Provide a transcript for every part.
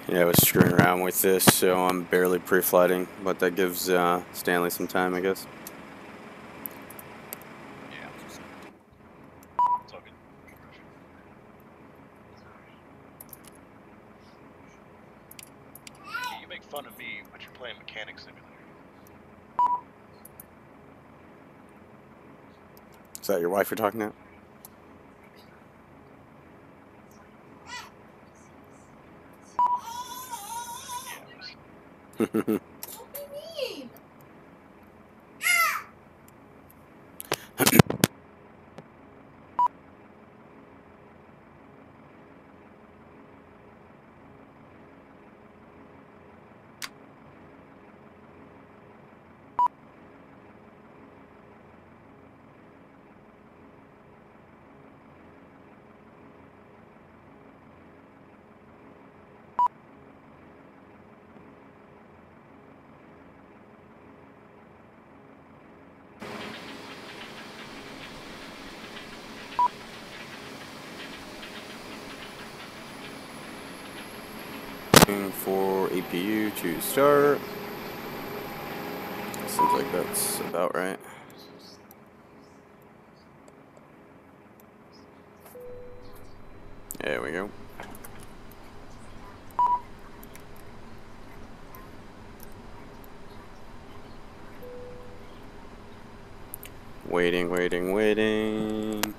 Yeah, I was screwing around with this, so I'm barely pre-flighting, but that gives Stanley some time, I guess. Yeah. It's all good. Yeah, you make fun of me, but you're playing Mechanic Simulator. Is that your wife you're talking to? Yeah. For APU to start. Seems like that's about right. There we go. Waiting, waiting, waiting.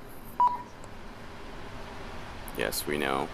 Yes, we know.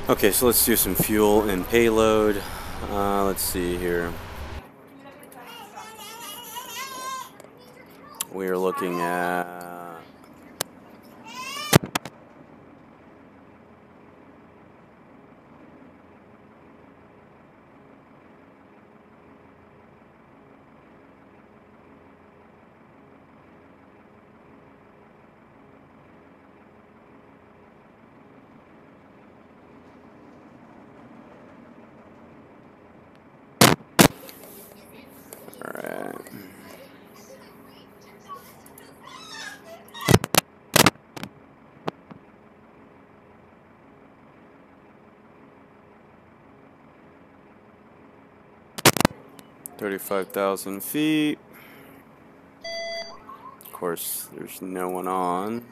Okay, so let's do some fuel and payload. Let's see here. We are looking at alright. $35,000 feet. Of course, there's no one on.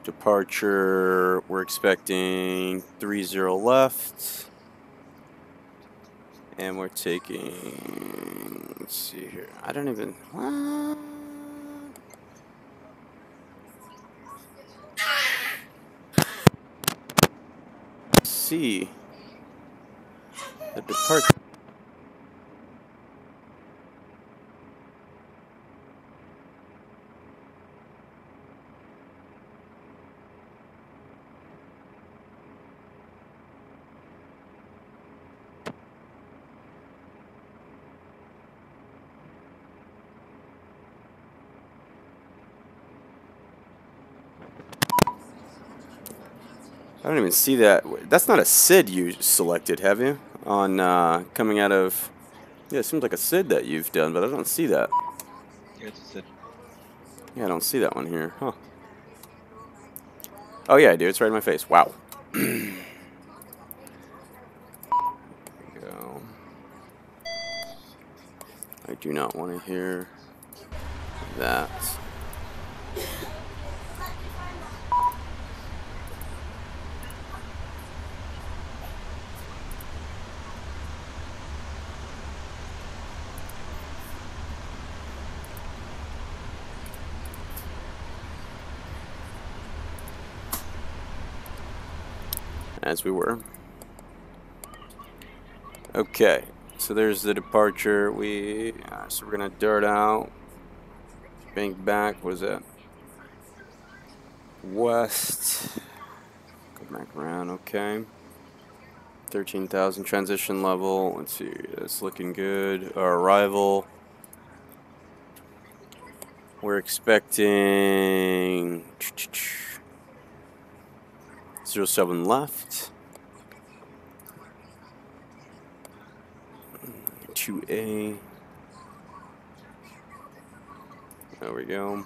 Departure, we're expecting 30 left. And we're taking, let's see here. I don't even, what? See the departure. I don't even see that. That's not a SID you selected, have you? On coming out of... Yeah, it seems like a SID that you've done, but I don't see that. Yeah, it's a SID. Yeah, I don't see that one here. Huh. Oh, yeah, I do. It's right in my face. Wow. There we go. I do not want to hear that. As we were. Okay, so there's the departure. So we're gonna dart out, bank back. What is that? West. Go back around. Okay. 13,000 transition level. Let's see. That's looking good. Our arrival. We're expecting 07 left. 2A. There we go.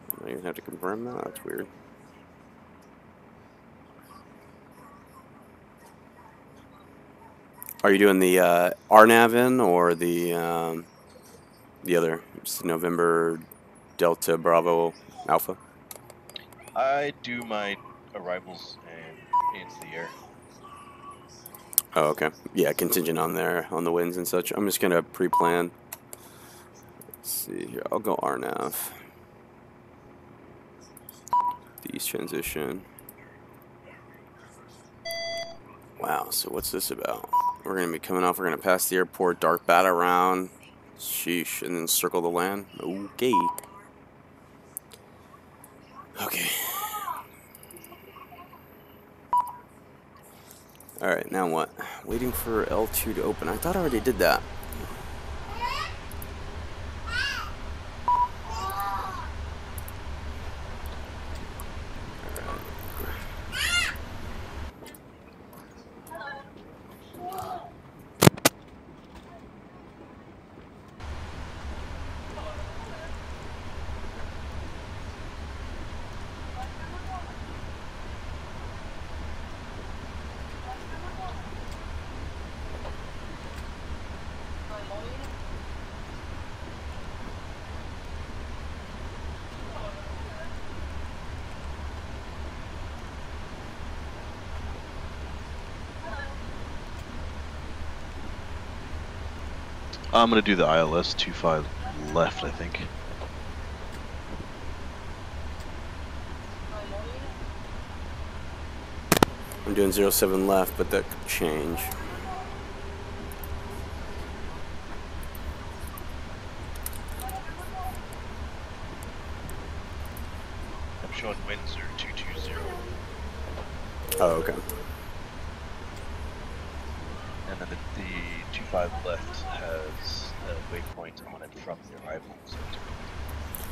I don't even have to confirm that. That's weird. Are you doing the RNAV in or the other? It's November Delta Bravo Alpha? I do my arrivals and into the air. Oh, okay. Yeah, contingent on there, on the winds and such. I'm just going to pre-plan. Let's see here. I'll go RNAV. The east transition. Wow, so what's this about? We're going to be coming off. We're going to pass the airport, dark bat around. Sheesh. And then circle the land. Okay. Okay. Alright, now what? Waiting for L2 to open. I thought I already did that. I'm gonna do the ILS 25 left, I think. I'm doing 07 left, but that could change. I'm showing winds are 220. Oh, okay. And then the 25 left has a waypoint on it from the arrival. So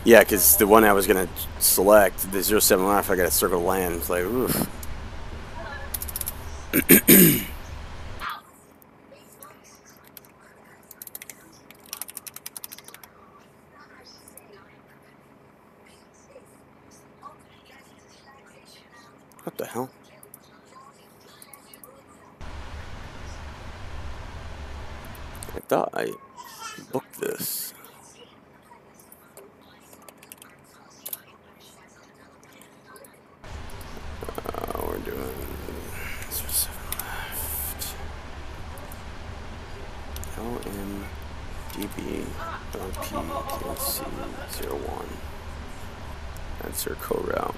Yeah, because the one I was going to select, the 07 left, I got to circle land. It's like, oof. What the hell? I thought I booked this. We're doing 07 left. OMDB OPKC01. That's our co-route.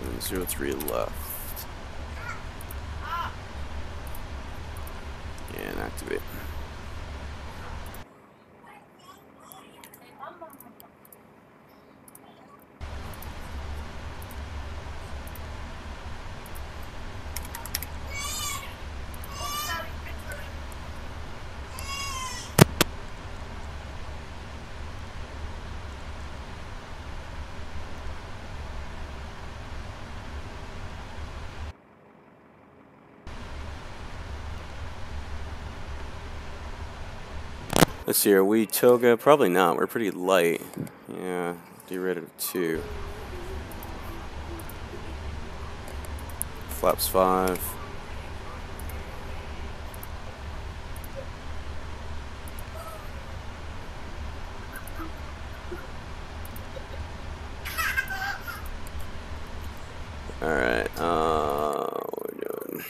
Doing 03 left. And activate. Let's see, are we toga? Probably not. We're pretty light. Yeah, derated of 2. Flaps 5. Alright, what we're doing.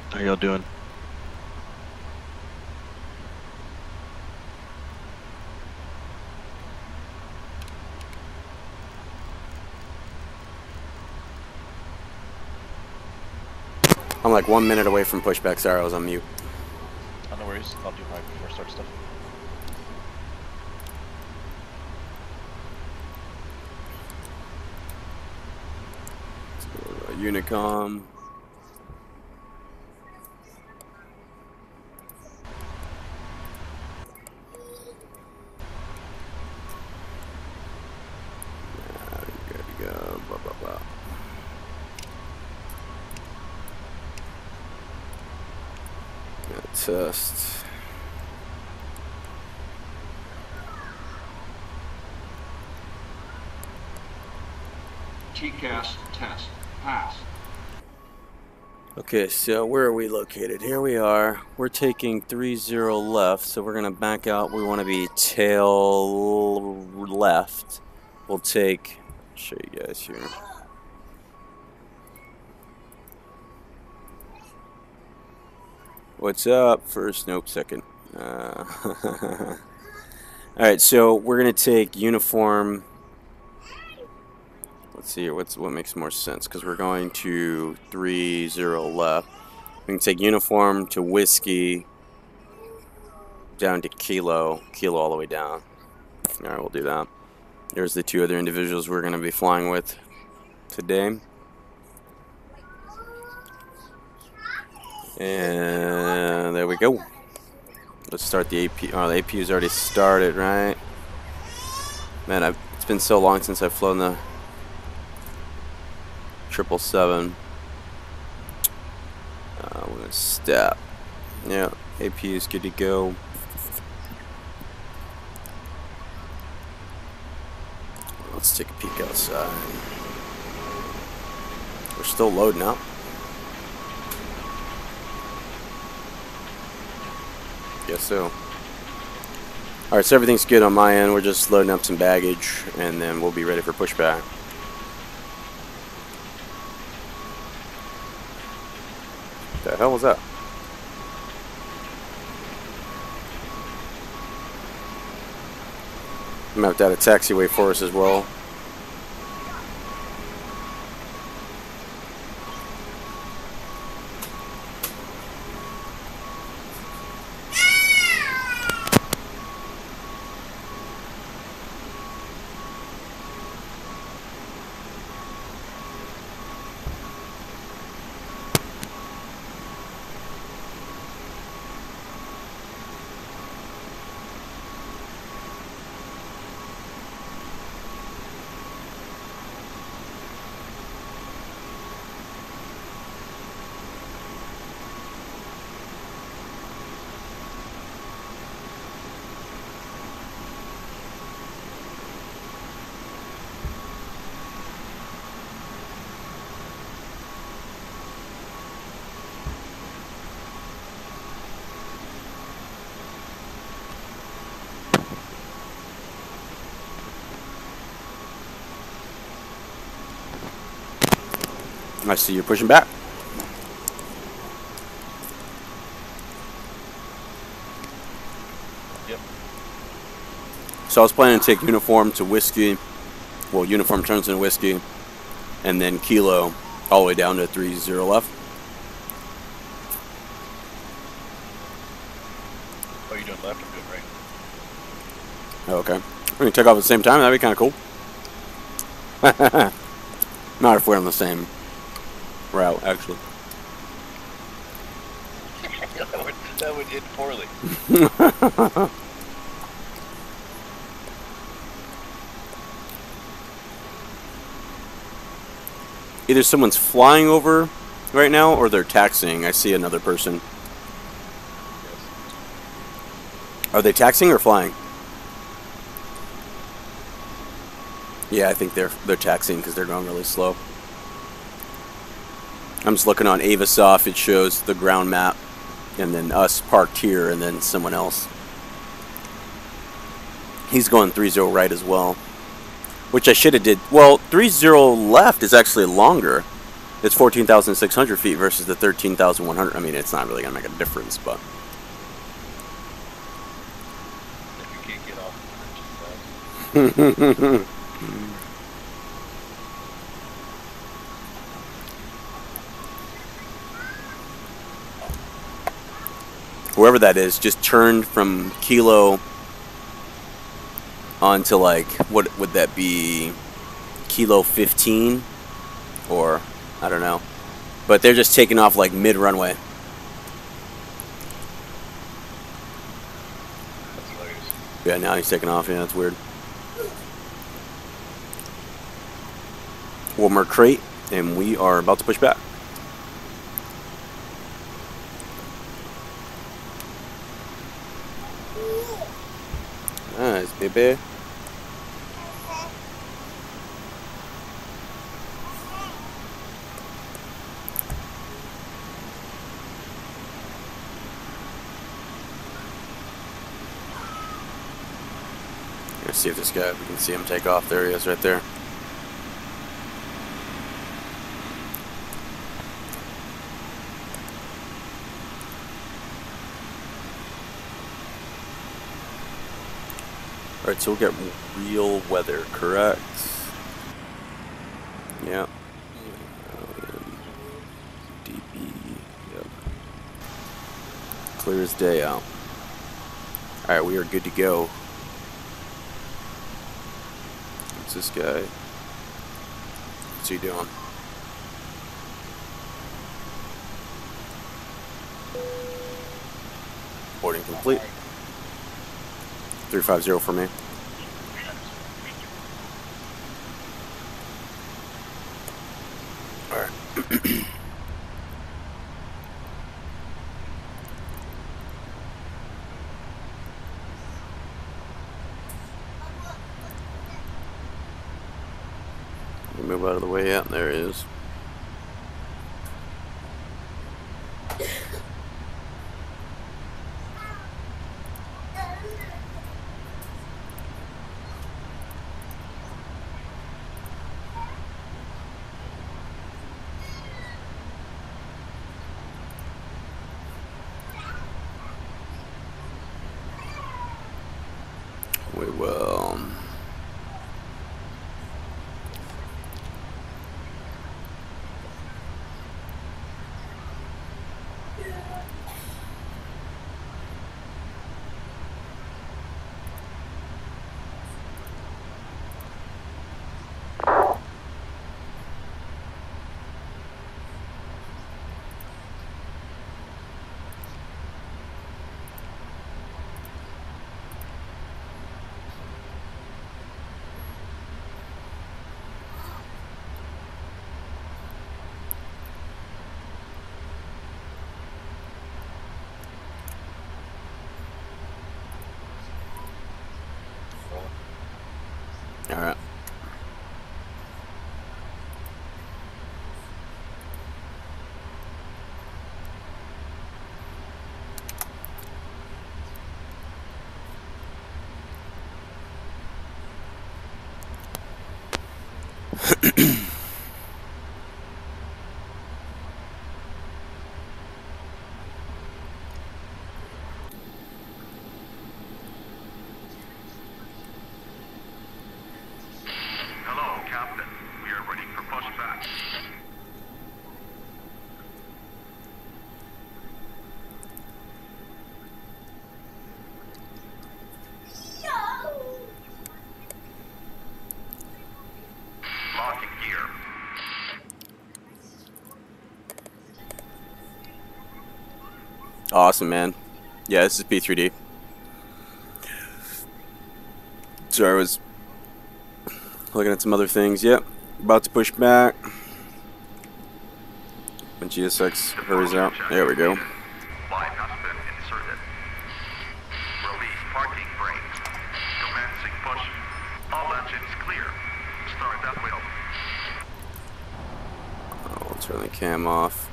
How y'all doing? I'm like 1 minute away from pushback. Sorry, I was on mute. Oh, no worries. I'll do mine before I start stuff. Let's go to Unicom. Test. TCAS test. Pass. Okay, so where are we located? Here we are. We're taking 30 left, so we're going to back out. We want to be tail left. We'll take, I'll show you guys here. What's up? First, nope, second. Alright, so we're going to take uniform. Let's see here, what makes more sense, because we're going to 30 left. We can take uniform to whiskey, down to kilo all the way down. Alright, we'll do that. There's the 2 other individuals we're going to be flying with today. And there we go. Let's start the AP. Oh, the APU's already started, right? Man, it's been so long since I've flown the 777. We're gonna step. Yeah, APU's good to go. Let's take a peek outside. still loading up. Guess so. Alright, so everything's good on my end. We're just loading up some baggage, and then we'll be ready for pushback. What the hell was that? Mapped out a taxiway for us as well. I see you're pushing back. Yep. So I was planning to take uniform to whiskey. Well, uniform turns into whiskey. And then kilo all the way down to 30 left. Oh, you're doing left? I'm doing right. Oh, okay. We're going to take off at the same time. That'd be kind of cool. Not if we're on the same route, actually. that would end poorly. Either someone's flying over right now or they're taxiing. I see another person. Yes. Are they taxiing or flying? Yeah, I think they're taxiing because they're going really slow. I'm just looking on Avisoft. It shows the ground map, and then us parked here, and then someone else. He's going 30 right as well, which I should have did. Well, 30 left is actually longer. It's 14,600 feet versus the 13,100. I mean, it's not really gonna make a difference, but. If you can't get off, Whoever that is just turned from kilo onto, like, what would that be, kilo 15, or I don't know, but they're just taking off like mid-runway. that's hilarious. Yeah, now he's taking off. Yeah, that's weird. One more crate and we are about to push back. Nice, baby. Let's see if this guy, we can see him take off. There he is right there. Alright, so we'll get real weather, correct? Yeah. DB, yep. Clear as day out. Alright, we are good to go. What's this guy? What's he doing? Boarding complete. 350 for me. Alright. Move out of the way. Yeah, there he is. All right. Hello, Captain. We are ready for pushback. Locking gear. Awesome, man. Yeah, this is P3D. Sorry, I was looking at some other things. Yep, about to push back. When GSX hurries out. There we go. Line has been inserted. Release parking brakes. Commencing push. All engines clear. Start that wheel. Oh, we'll turn the cam off.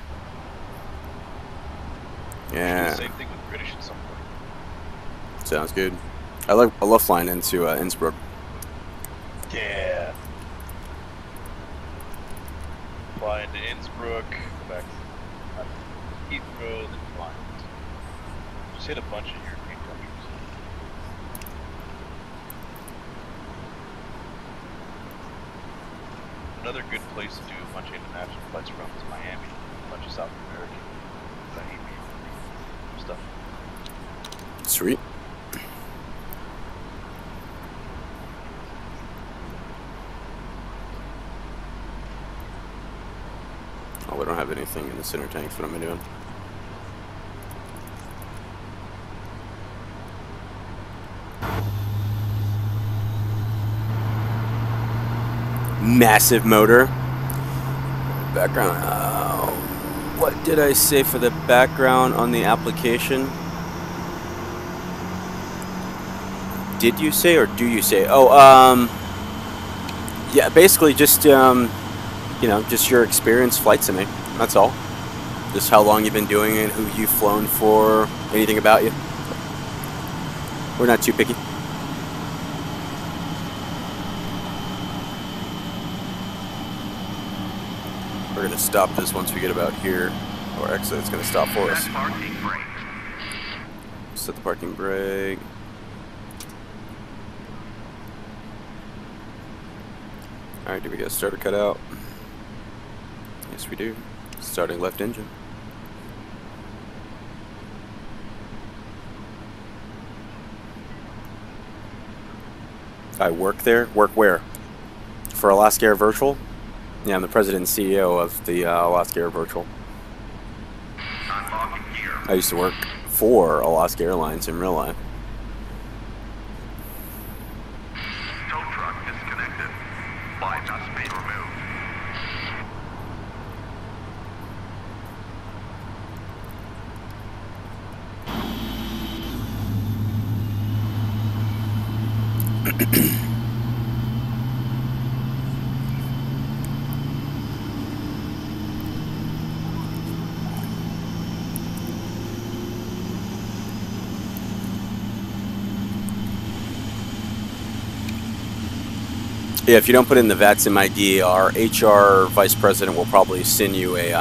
Do the Yeah, same thing with British at some point. sounds good. I love flying into Innsbruck. Yeah. Fly into Innsbruck, go back to Heathrow, then fly. Just hit a bunch of European countries. Another good place to do a bunch of international flights from is Miami, a bunch of South American. I hate me stuff. Sweet. Oh, we don't have anything in the center tanks. What am I doing? Massive motor. Background. What did I say for the background on the application? Did you say or do you say? Oh, yeah, basically just, you know, just your experience flight simming. That's all. Just how long you've been doing it, who you've flown for, anything about you. We're not too picky. We're going to stop this once we get about here. Or actually, it's going to stop for us. Set parking brake. Set the parking brake. Alright, do we get a starter cut out? Yes, we do. Starting left engine. I work there? Work where? For Alaska Air Virtual? Yeah, I'm the president and CEO of the Alaska Air Virtual. Unlocking gear. I used to work for Alaska Airlines in real life. Tow truck disconnected. Line has been removed. Yeah, if you don't put in the VATSIM ID, our HR vice president will probably send you a,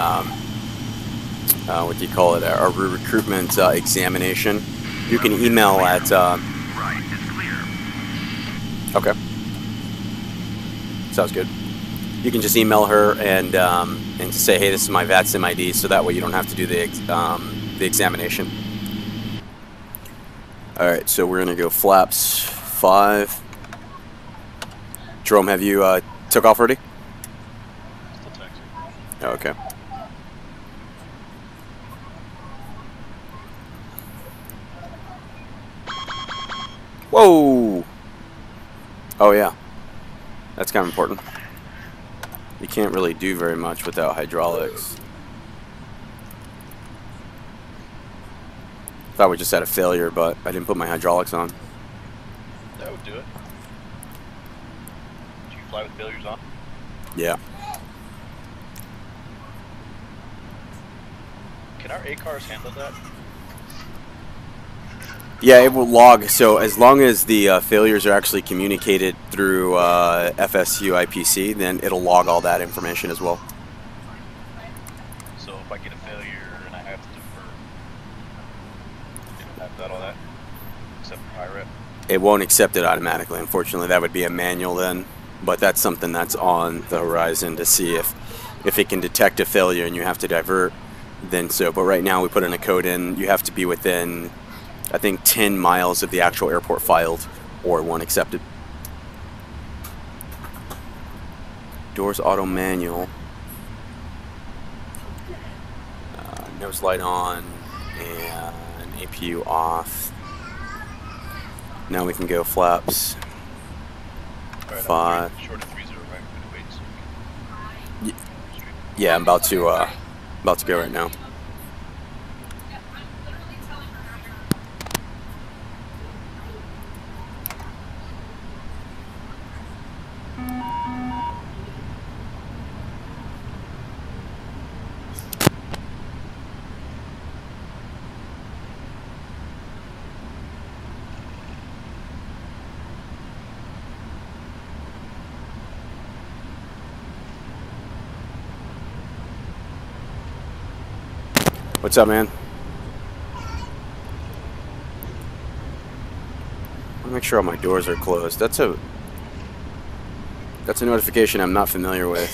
what do you call it, a recruitment examination. You can email at, Right is clear. okay. Sounds good. You can just email her and say, hey, this is my VATSIM ID, so that way you don't have to do the examination. All right, so we're gonna go flaps 5. Jerome, have you took off already? Still taxi. Oh, okay. Whoa! Oh yeah, that's kind of important. You can't really do very much without hydraulics. Thought we just had a failure, but I didn't put my hydraulics on. That would do it. fly with failures on? Yeah. Can our A cars handle that? Yeah, it will log. So as long as the failures are actually communicated through FSUIPC, then it'll log all that information as well. So if I get a failure and I have to defer, it'll have that, all that, except for high rep. It won't accept it automatically. Unfortunately, that would be a manual then. But that's something that's on the horizon to see if it can detect a failure and you have to divert, then so. But right now we put in a code in. You have to be within, I think, 10 miles of the actual airport filed, or it won't accept it. Doors auto manual. Nose light on and APU off. Now we can go flaps. Right, 5. Short of 30, right? Wait, so Yeah, I'm about to go right now. What's up, man? I'll make sure all my doors are closed. That's a notification I'm not familiar with.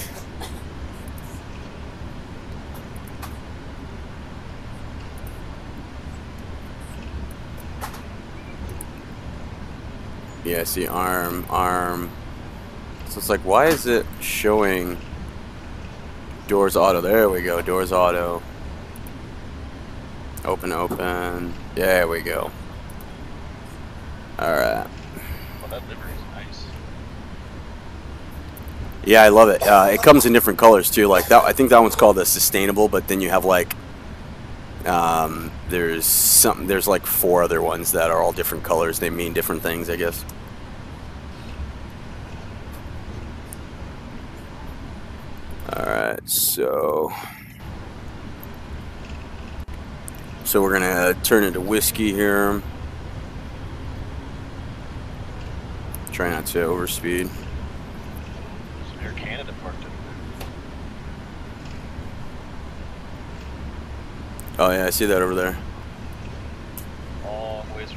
Yeah, I see arm. So it's like, why is it showing doors auto? There we go, doors auto. Open. There we go. Alright. well, that livery is nice. Yeah, I love it. It comes in different colors too. Like that, I think that one's called the sustainable. But then you have like, there's like 4 other ones that are all different colors. They mean different things, I guess. All right, so we're gonna turn into whiskey here. Try not to overspeed. There's Air Canada parked over there. Oh yeah, I see that over there. Long ways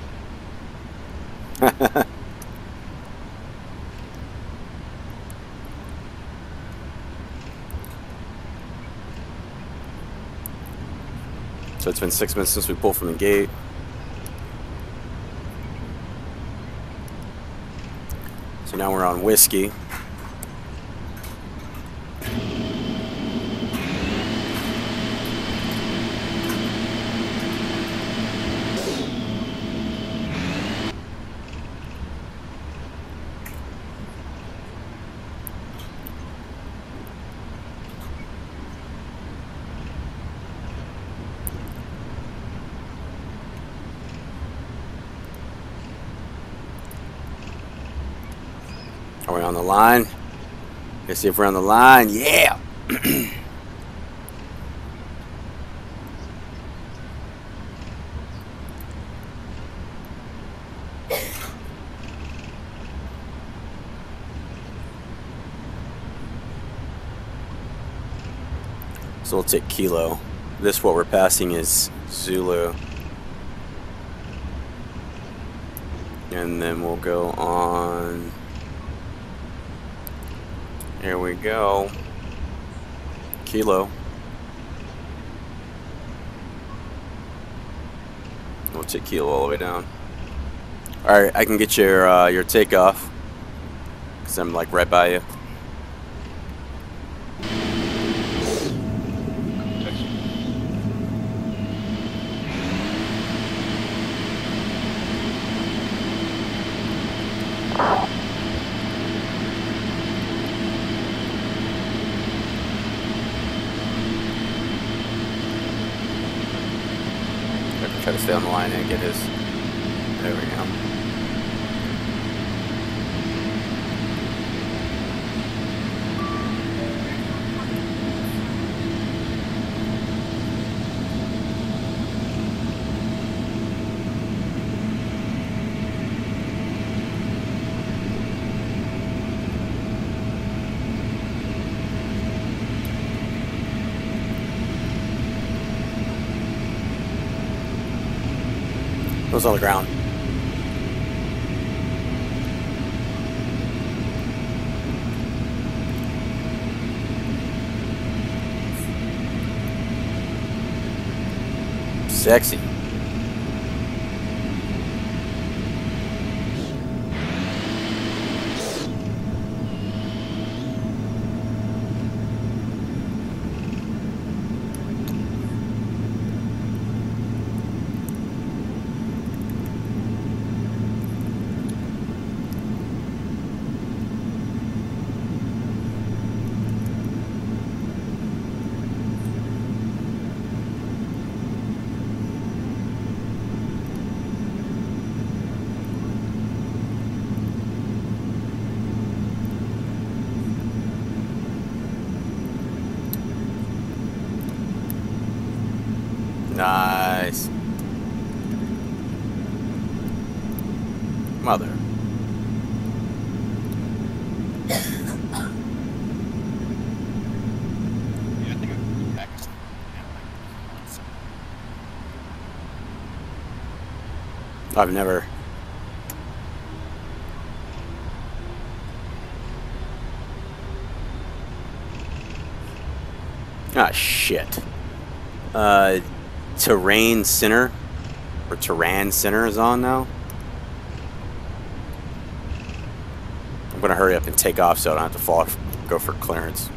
from So it's been 6 minutes since we pulled from the gate. So now we're on whiskey. Are we on the line? Let's see if we're on the line. Yeah! So we'll take Kilo. This, what we're passing, is Zulu. And then we'll go on. Here we go. Kilo. We'll take Kilo all the way down. Alright, I can get your takeoff. Because I'm like right by you. Try to stay on the line and get his. There we go. It was on the ground. Sexy. Nice. Mother. I've never. Ah, shit. Terrain Center, or Terran Center is on now. I'm gonna hurry up and take off so I don't have to fall, go for clearance.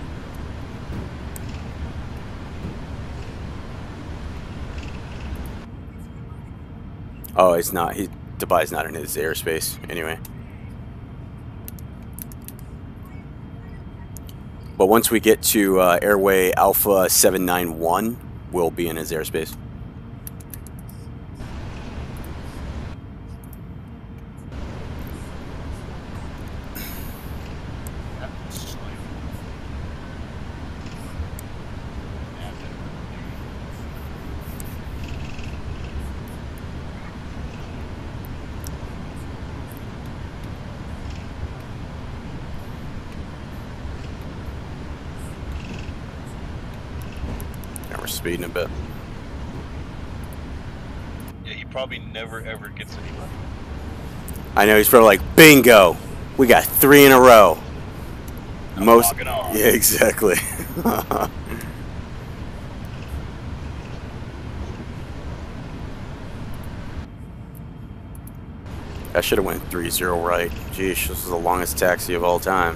Oh, it's not. Dubai's not in his airspace anyway. But once we get to Airway Alpha 791, we'll be in his airspace. Speeding a bit. Yeah, he probably never ever gets anybody. I know, he's probably like, bingo! We got 3 in a row. Most. Yeah, exactly. I should have went 3-0 right. Jeez, this is the longest taxi of all time.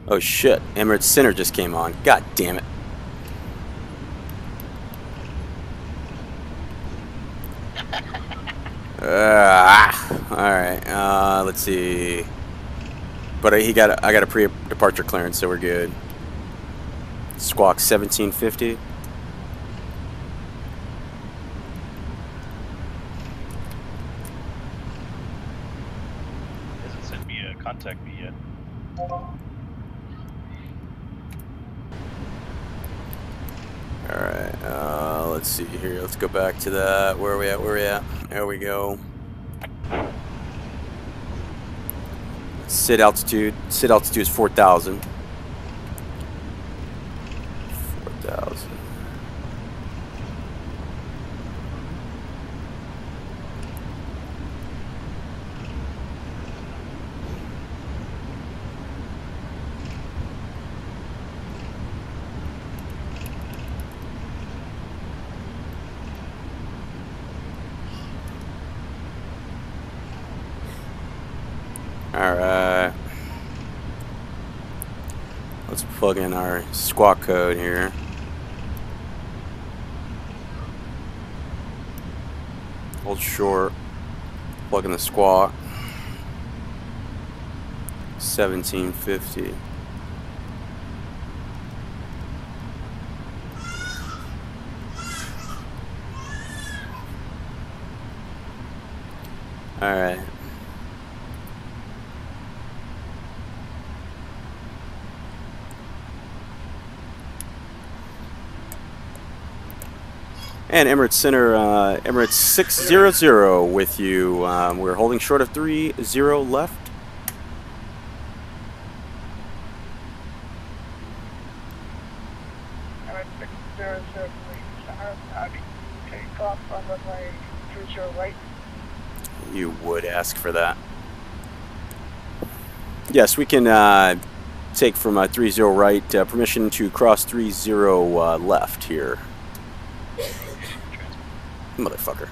Oh shit, Emirates Center just came on. God damn it. Alright, let's see. But I got a pre-departure clearance, so we're good. Squawk 1750. Hasn't sent me a contact me yet. Alright, let's see here. Let's go back to that. Where are we at? Where are we at? There we go. Sit altitude. Sit altitude is 4,000. 4,000. Alright. Let's plug in our squawk code here. Hold short. Plug in the squawk. 1750. Alright. And Emirates Center, Emirates 600 with you. We're holding short of 30 left. Emirates 600, take off on runway 30 right. You would ask for that. Yes, we can take from 30 right, permission to cross 30 left here. Motherfucker.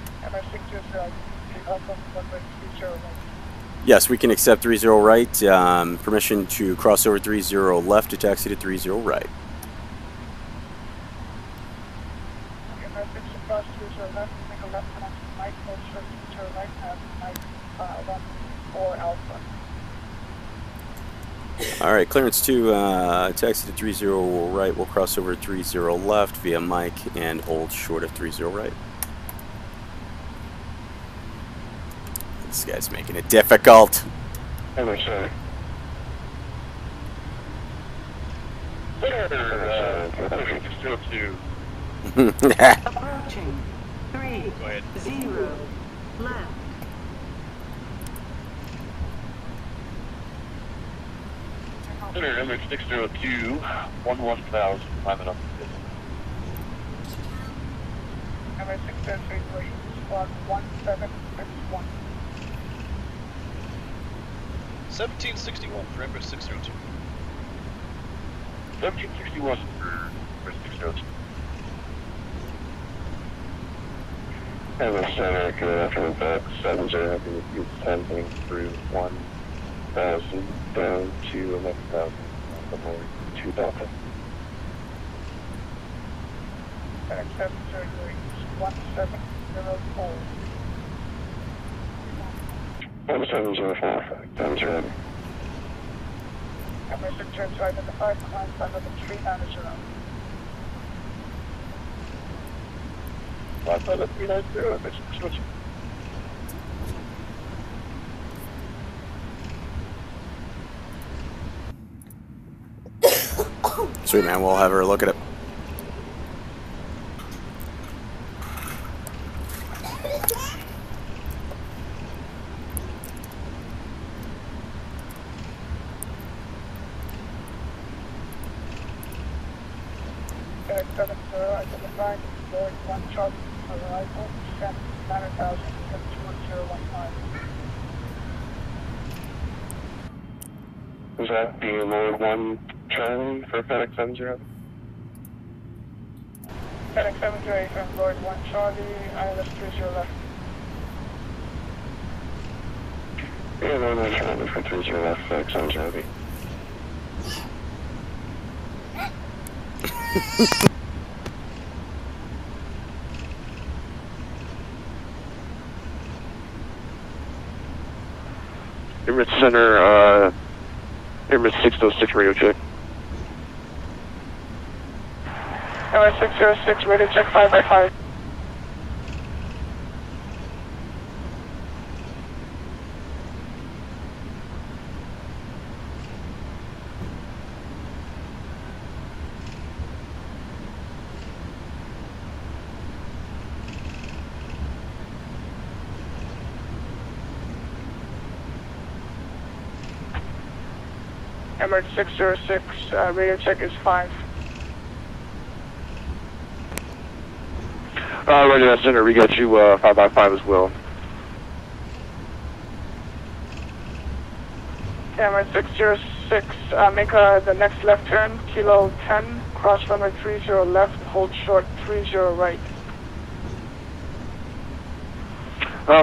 Yes, we can accept 30 right. Permission to cross over 30 left to taxi to 30 right. Alright, clearance to taxi to 30 right. We'll cross over 30 left via Mike and hold short of 30 right. This guy's making it difficult. MSI. Approaching 30 left. Center image 602, 11,000, climbing up the distance. Emirates 603, squad 1761. 1761 for Emirates 602. 1761 for 602. Emirates Center, good afternoon, back 70, happy with you, 10 through 1,000, down to 11,000, aboard 2,000. Back 703, 1704. 1704, times your heavy. Emirates 602, identified behind front of the tree manager. 57390, Emirates 602. Sweet, man. We'll have her look at it. Back 70, identified Lord 1 Charlie, arrival, descent 9,000, 21015. Was that the Lord 1 Charlie for FedEx 70? FedEx 70 from Lord 1 Charlie, ILS 30 left. Yeah, Lord 1 Charlie for 30 left, FedEx 70. Emirates Center, Emirates 606 radio check. Emirates 606, radio check 5x5. Emirates 606, radio check is 5. Roger that, Center. We got you 5x5 as well. Emirates 606, make the next left turn, kilo 10, cross runway 30 left, hold short 30 right.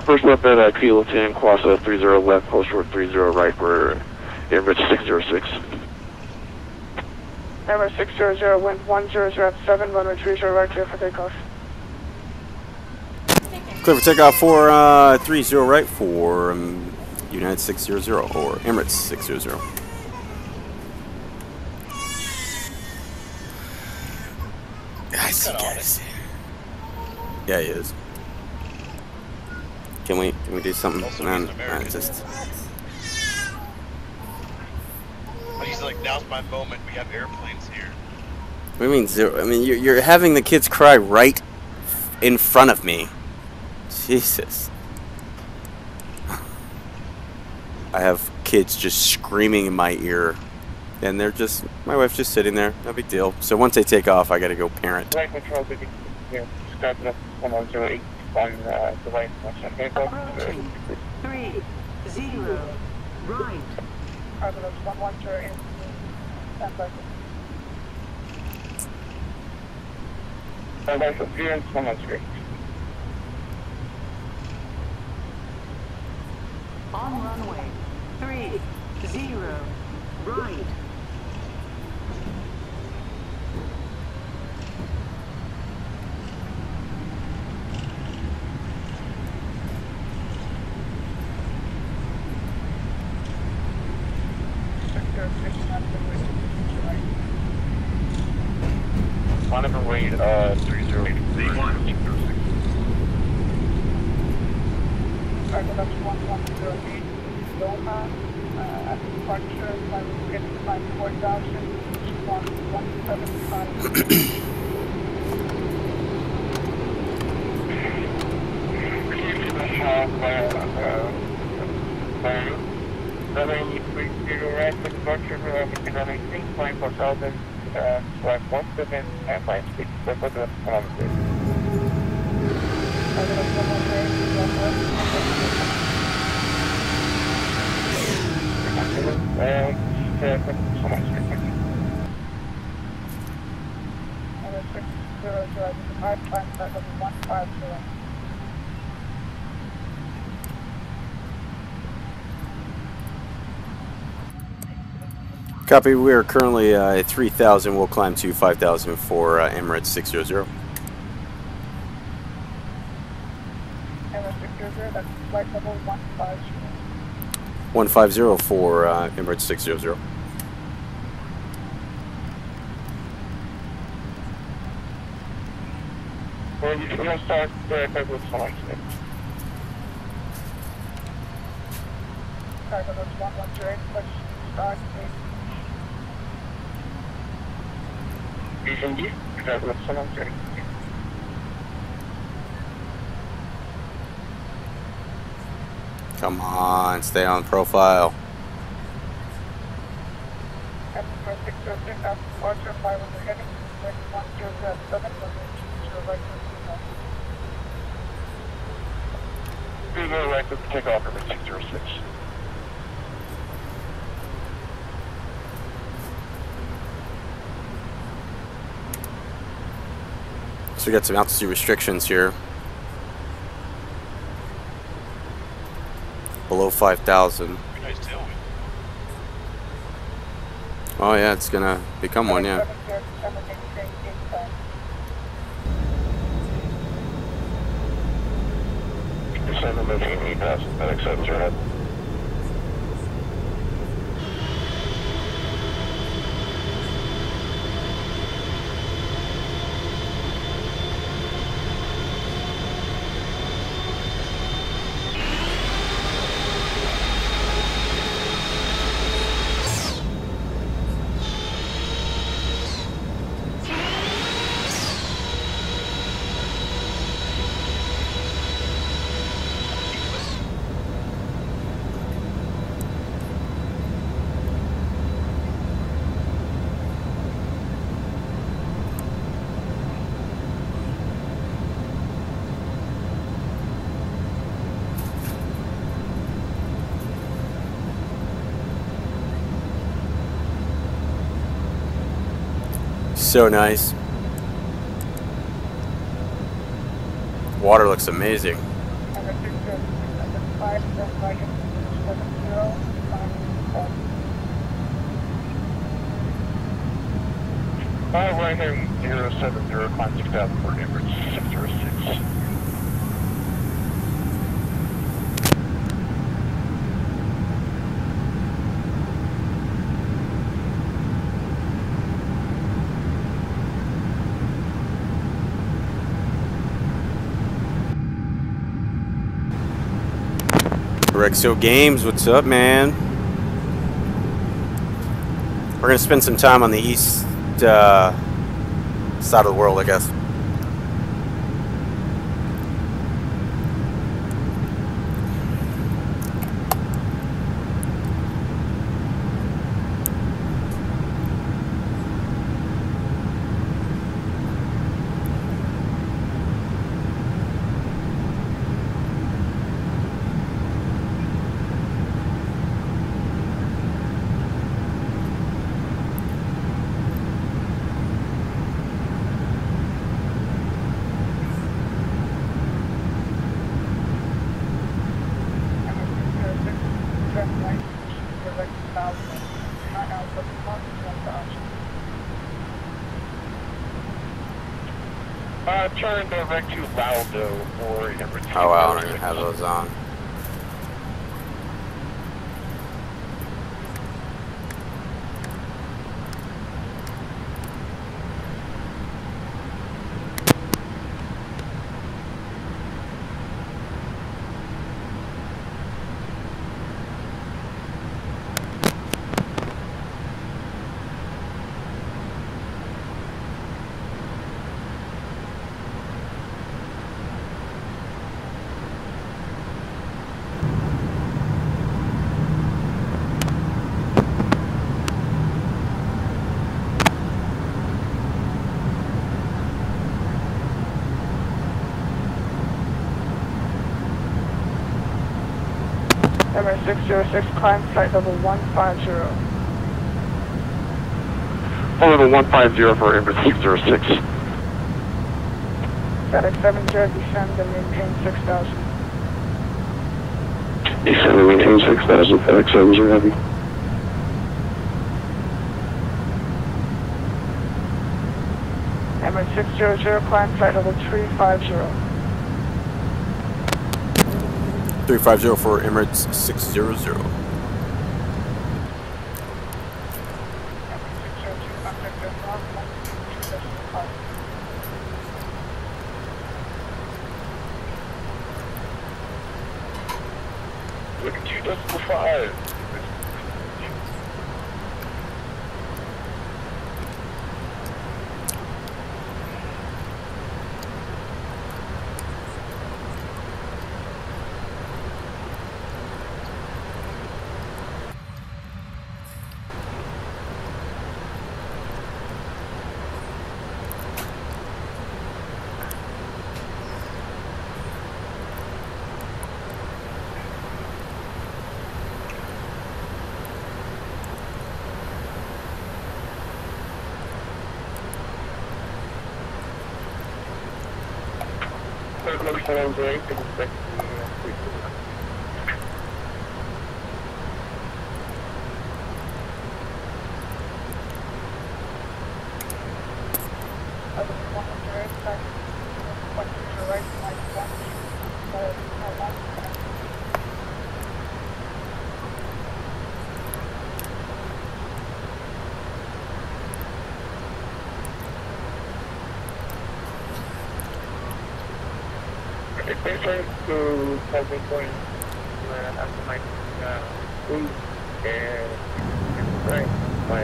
First left at kilo 10, cross 30 left, hold short 30 right for Emirates 606. Emirates 600, wind 100 at 7, runway 30 right, clear for takeoff. Clear for takeoff for 30 right for United 600 or Emirates 600. I see, guys. Yeah, he is. Can we do something? Also, Man, he's an American. it's just. But he's like, now's my moment. We have airplanes here. What do you mean zero? I mean, you're having the kids cry right in front of me. Jesus. I have kids just screaming in my ear, and they're just, my wife's just sitting there. No big deal. So once they take off, I gotta go parent. Flight control, good here. Start up 1008 on device. Approaching. 3, 0, right. Argonaut 110 in standby. Standby for clearance, 113. On runway. 3, 0, right. Monitor weight 308. Argonaut 1108 Doha, at departure, climb 4000, 175. Runway 30 right for departure, economic 6.4000, flight 17, and flight speed, for the kilometers. Argonaut 110. Copy. We are currently at 3,000. We'll climb to 5,000 for Emirates 600. That's flight level 150. 150 for Emirates 600. Well, you can start with flight. Argonaut 110, let's start BMDG, with someone ready. Come on, stay on profile. Emirates 606 at departure, 500 heading, 107, Please go right to take off over 606. So we got some altitude restrictions here. Below 5,000. Nice tailwind. Oh yeah, it's gonna become one, yeah. 7 moving 8,000, FedEx 7's ahead. So nice. Water looks amazing. Right here, 070, climb 6,000 for Emirates 606. Rexo Games, what's up, man? We're gonna spend some time on the east side of the world, I guess. Turn direct to Laudo or Emirates. Oh wow, I don't even have those on. Emirates 606, climb flight level 150. Level 150 for Emirates 606. FedEx 70, descend and maintain 6,000. Descend and maintain 6,000, FedEx 70 heavy. Emirates 600, climb flight level 350. 350 for Emirates 600. Look at you, decimal 5. To public point after my food and right by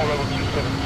level 270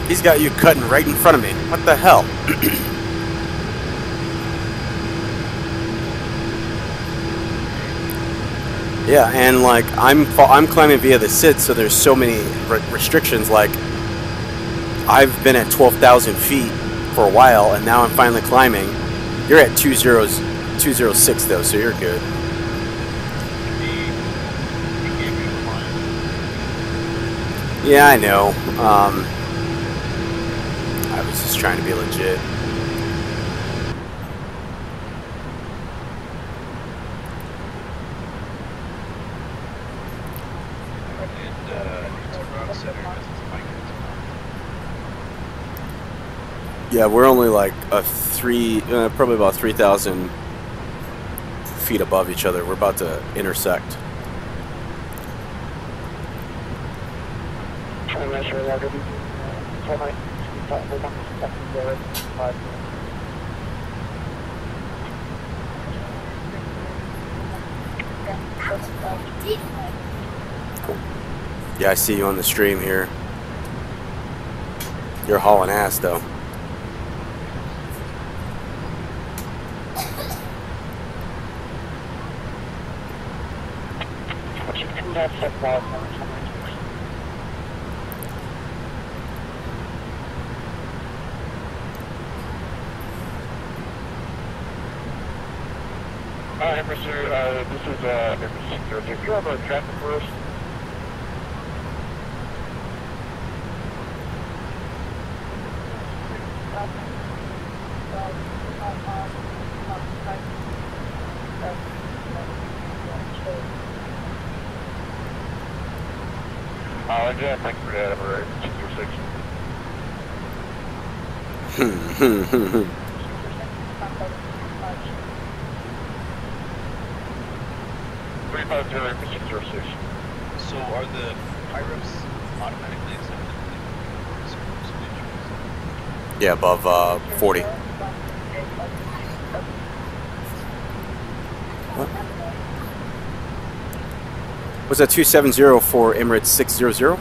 He's got you cutting right in front of me. What the hell? Yeah, and like I'm climbing via the SID, so there's so many restrictions. Like I've been at 12,000 feet for a while, and now I'm finally climbing. You're at 206 though, so you're good. Yeah, I know. I was just trying to be legit. Yeah, we're only like probably about 3,000 feet above each other. We're about to intersect. Cool. Yeah, I see you on the stream here. You're hauling ass though. Emmerson, this is Emmerson. If you have a traffic for us, yeah, thank you for that, Emirates 606. So are the pyros automatically accepted? Yeah, above 40. What? Was that 270 for Emirates 600?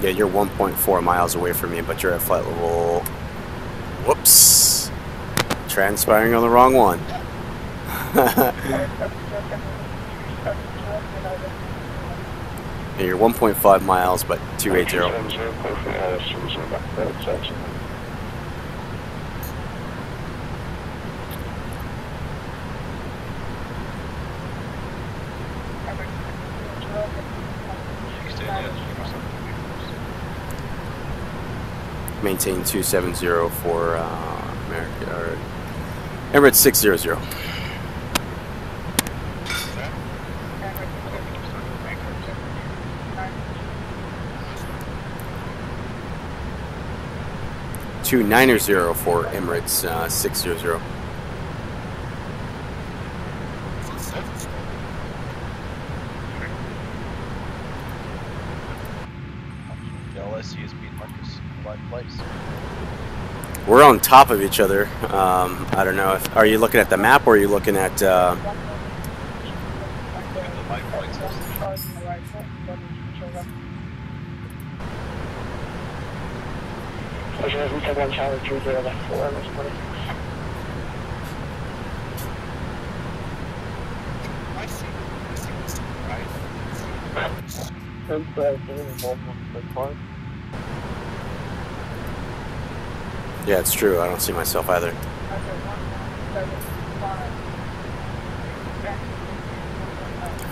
Yeah, you're 1.4 miles away from me, but you're at flight level. Whoops. Transpiring on the wrong one. Yeah, you're 1.5 miles, but 280. Maintain 270 for America, or Emirates 600. Two 900 for Emirates 600. We're on top of each other. I don't know if, are you looking at the map or are you looking at yeah, it's true. I don't see myself either.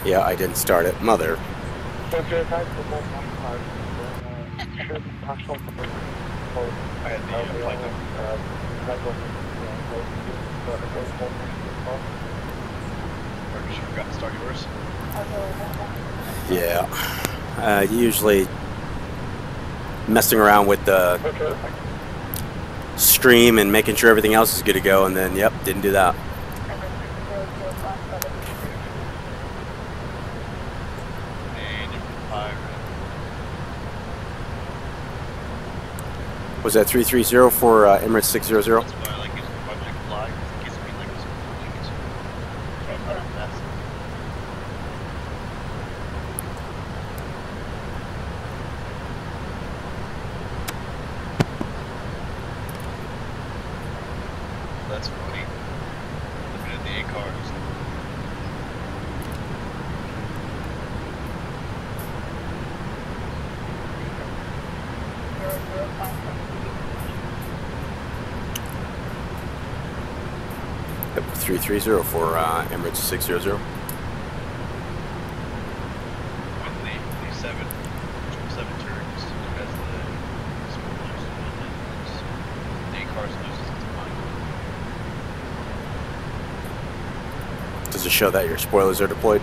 Yeah, I didn't start it. Mother. I had the you forgot to start yours? Yeah. Usually messing around with the stream and making sure everything else is good to go, and then yep, didn't do that. Was that 330 for Emirates 600? That's why I like using Project Fly, because it gives me like this complete mess. That's funny. Looking at the A cars. Yep, 330 for Emirates 600. On the 7 turns, as the A cars loses its mind. Does it show that your spoilers are deployed?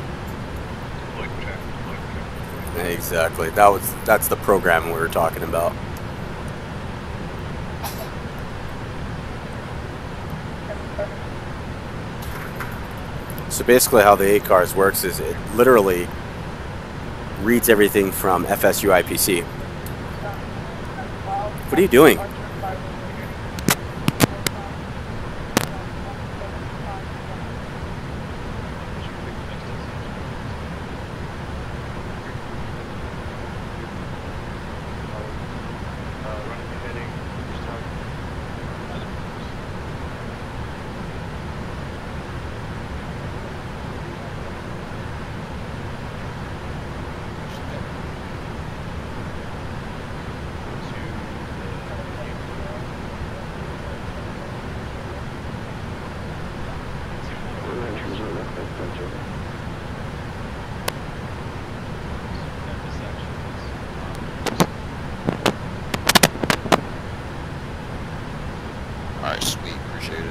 Deployed track, deployed track. Exactly. That's the program we were talking about. So basically how the ACARS works is it literally reads everything from FSUIPC. What are you doing? Alright, sweet, appreciate it.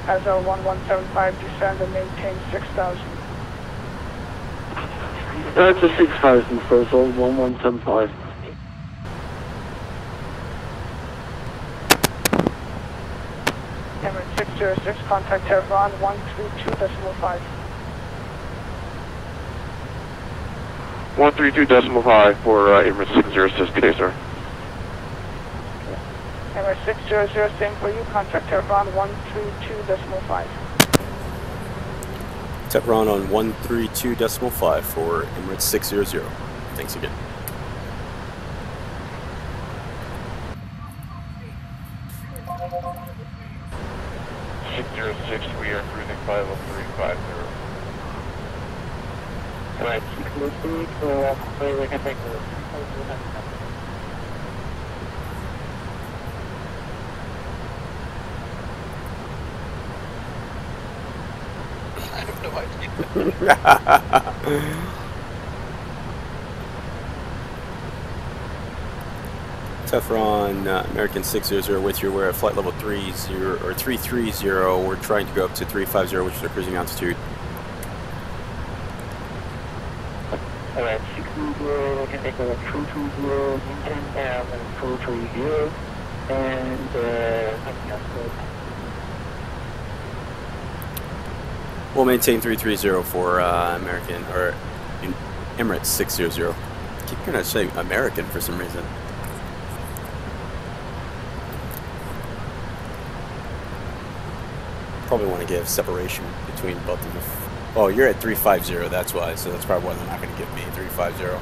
As 1175, descend and maintain 6,000. That's a 6,000 for us, 1175. Emirates 606, contact Tehran 132.5. 132.5 for Emirates 606, good day, sir. Emirates 600, same for you, contact Tehran 132.5. Tehran on 132.5 for Emirates 600. Thanks again. We are cruising 50350. Alright, 606, we can take the... I have no idea. Tehran, American 600 with you. We're at flight level 330. We're trying to go up to 350, which is our cruising altitude. Alright, 620, we can take a 220, maintain down and 230, and nothing else good. We'll maintain 330 for American, or Emirates 600. Keep gonna say American for some reason. Probably want to give separation between both of them. Oh, you're at 350, that's why, so that's probably why they're not going to give me 350.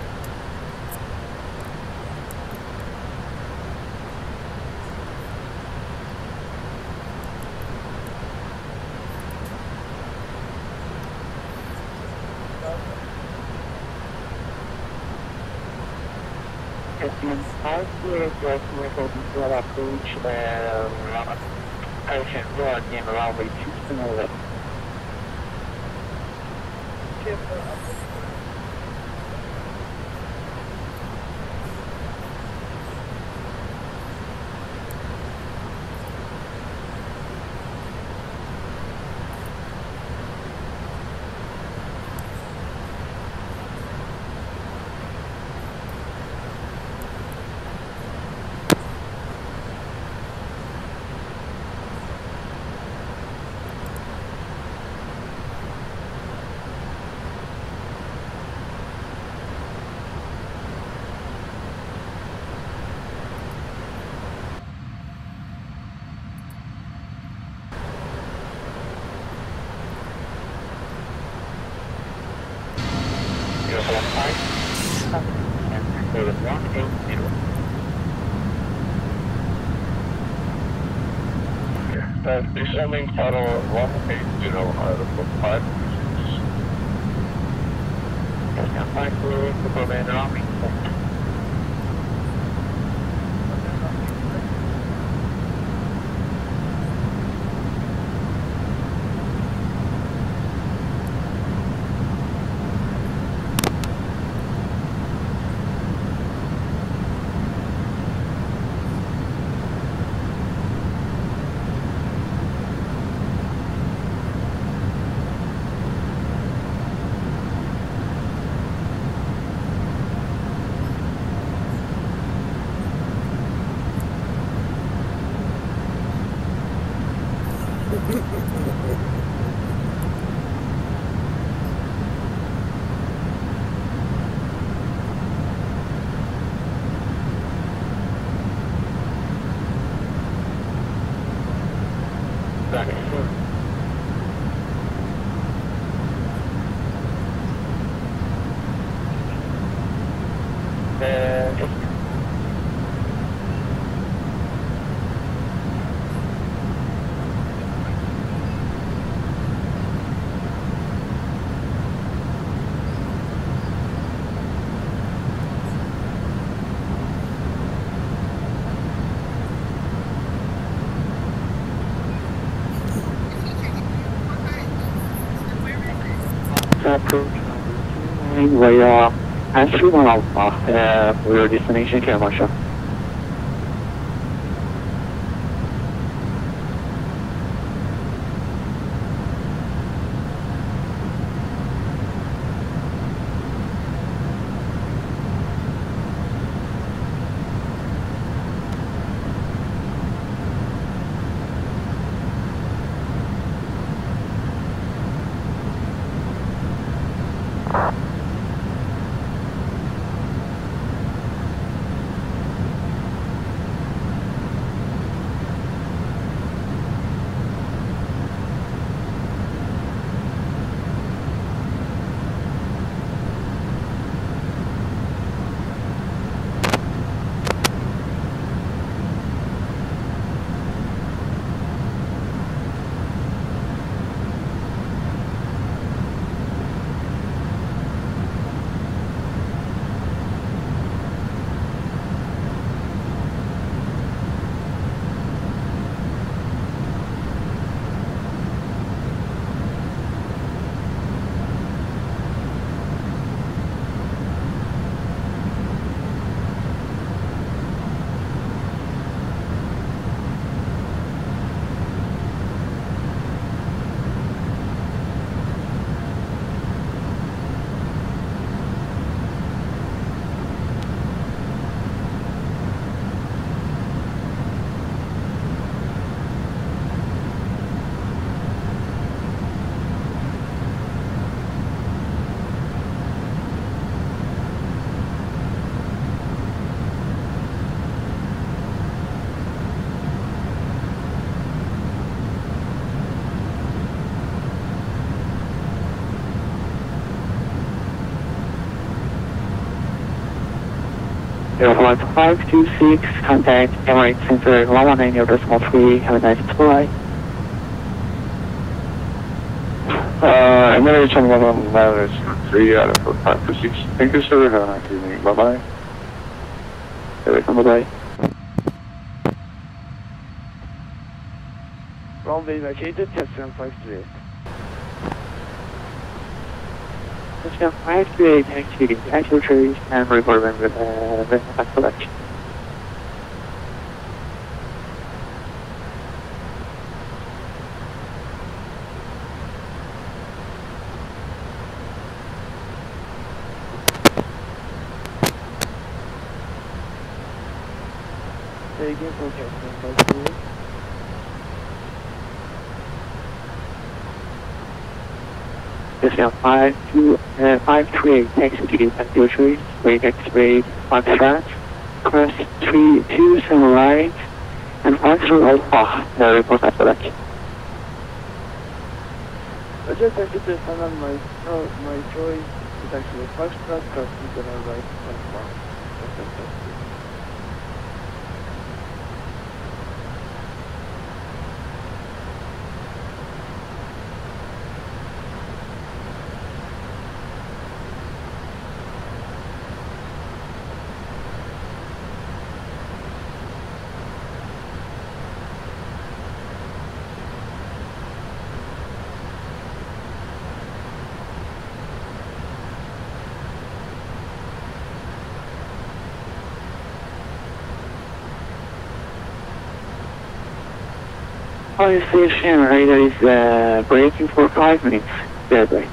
Descending total 180 out of 526. Stand by for Superman Army. We are at 31 Alpha for your destination, Care Marshal. Airflight 526, contact Emirates Center 119.3, have a nice flight. Emirates on 119.3 out of 526. Thank you, sir. Have a nice evening. Bye-bye. Bye-bye. Runway vacated, test 753. Touchdown 538, executing actual trees and reporting with selection. Say again, okay, 753. Touchdown 538, executing actual trees, wait X-ray 5 strats, crest 327 right, and 53 Alpha, report at selection. I just actually did find out my choice is actually 5 strats, crest 327 right, 1 bar. fire station radar is braking for 5 minutes. Dead right.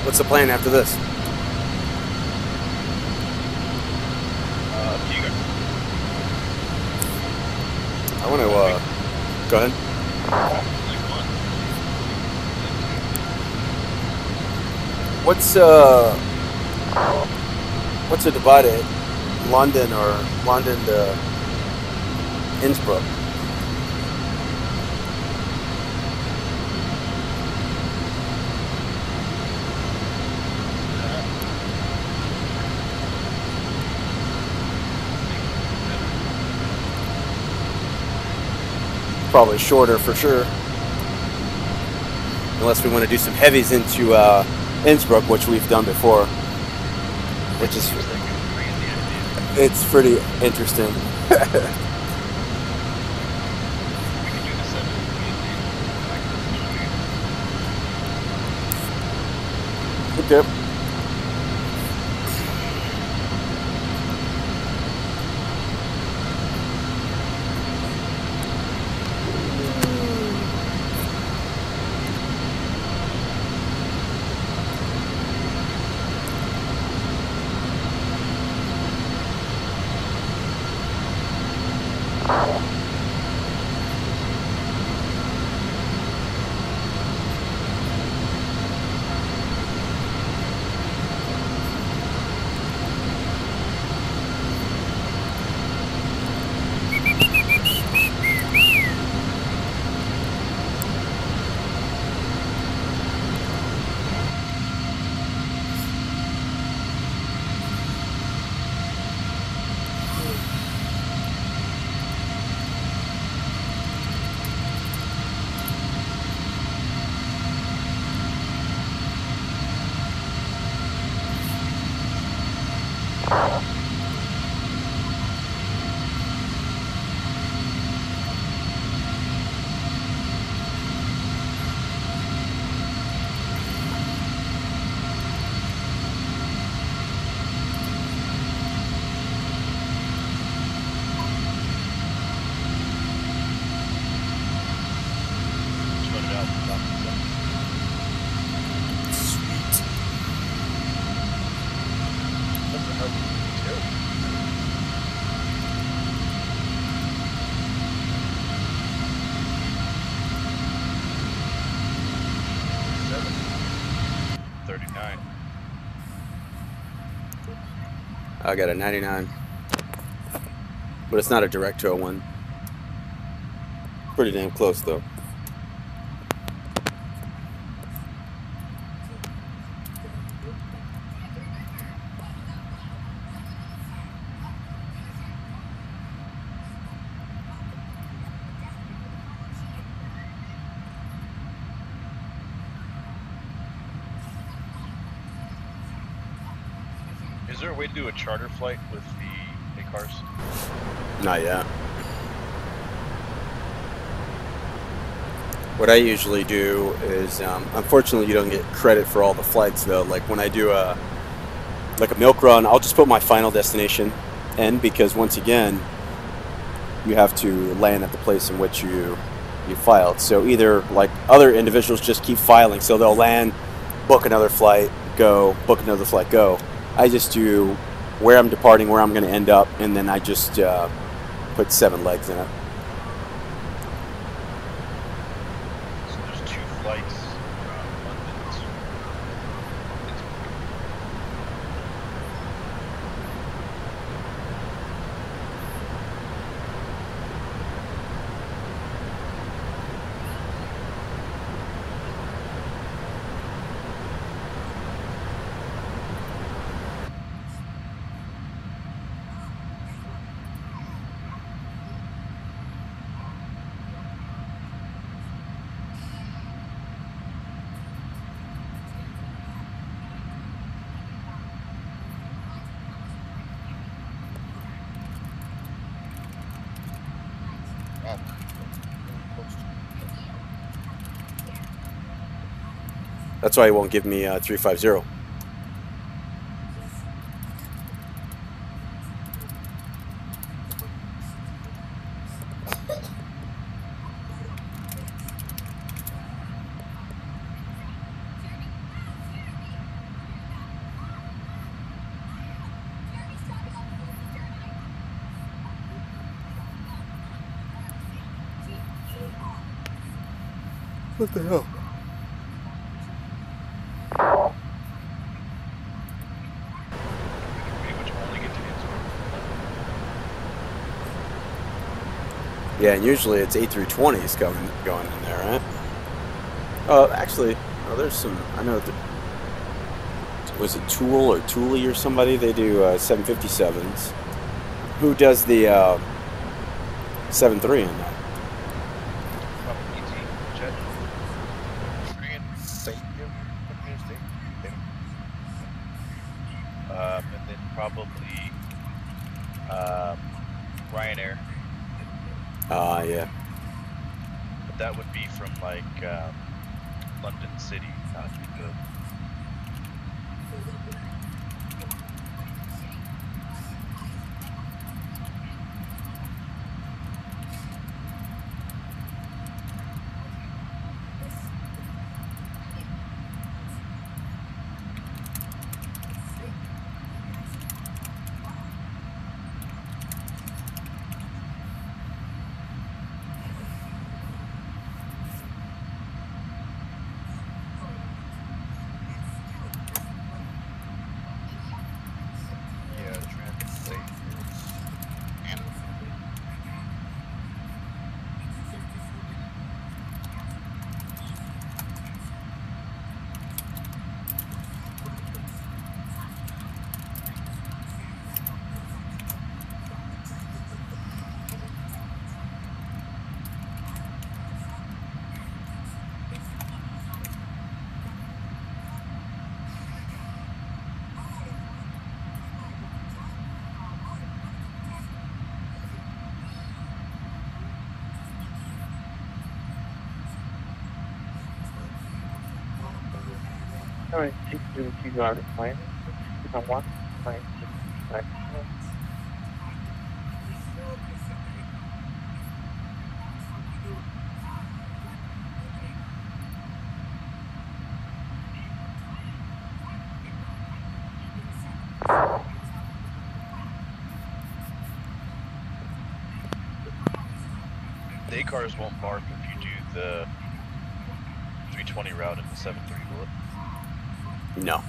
What's the plan after this? You go. I want to, go ahead. What's a divide at London or London to Innsbruck? Probably shorter for sure, unless we want to do some heavies into Innsbruck, which we've done before, which is it's pretty interesting. Okay. I got a 99. but it's not a direct tow one. Pretty damn close though. Is there a way to do a charter flight with the cars? Not yet. What I usually do is, unfortunately, you don't get credit for all the flights though. Like when I do a milk run, I'll just put my final destination in, because once again, you have to land at the place in which you filed. So either like other individuals just keep filing, so they'll land, book another flight, go, book another flight, go. I just do where I'm departing, where I'm going to end up, and then I just put 7 legs in it. So there's 2 flights from London to Wow. That's why he won't give me 350. What the hell? pretty much only get to Innsbruck. Yeah, and usually it's A320s going in there, right? Oh, actually, oh, there's some. I know that. Was it Tool or Thule or somebody? They do 757s. Who does the 7.3 in that? And then probably Ryanair. Yeah. But that would be from like London City, not the. Alright, 602 are fine. You can 1, 9, 6, 9. The A-cars won't bark if you do the 320 route in the 7.3, will it? No.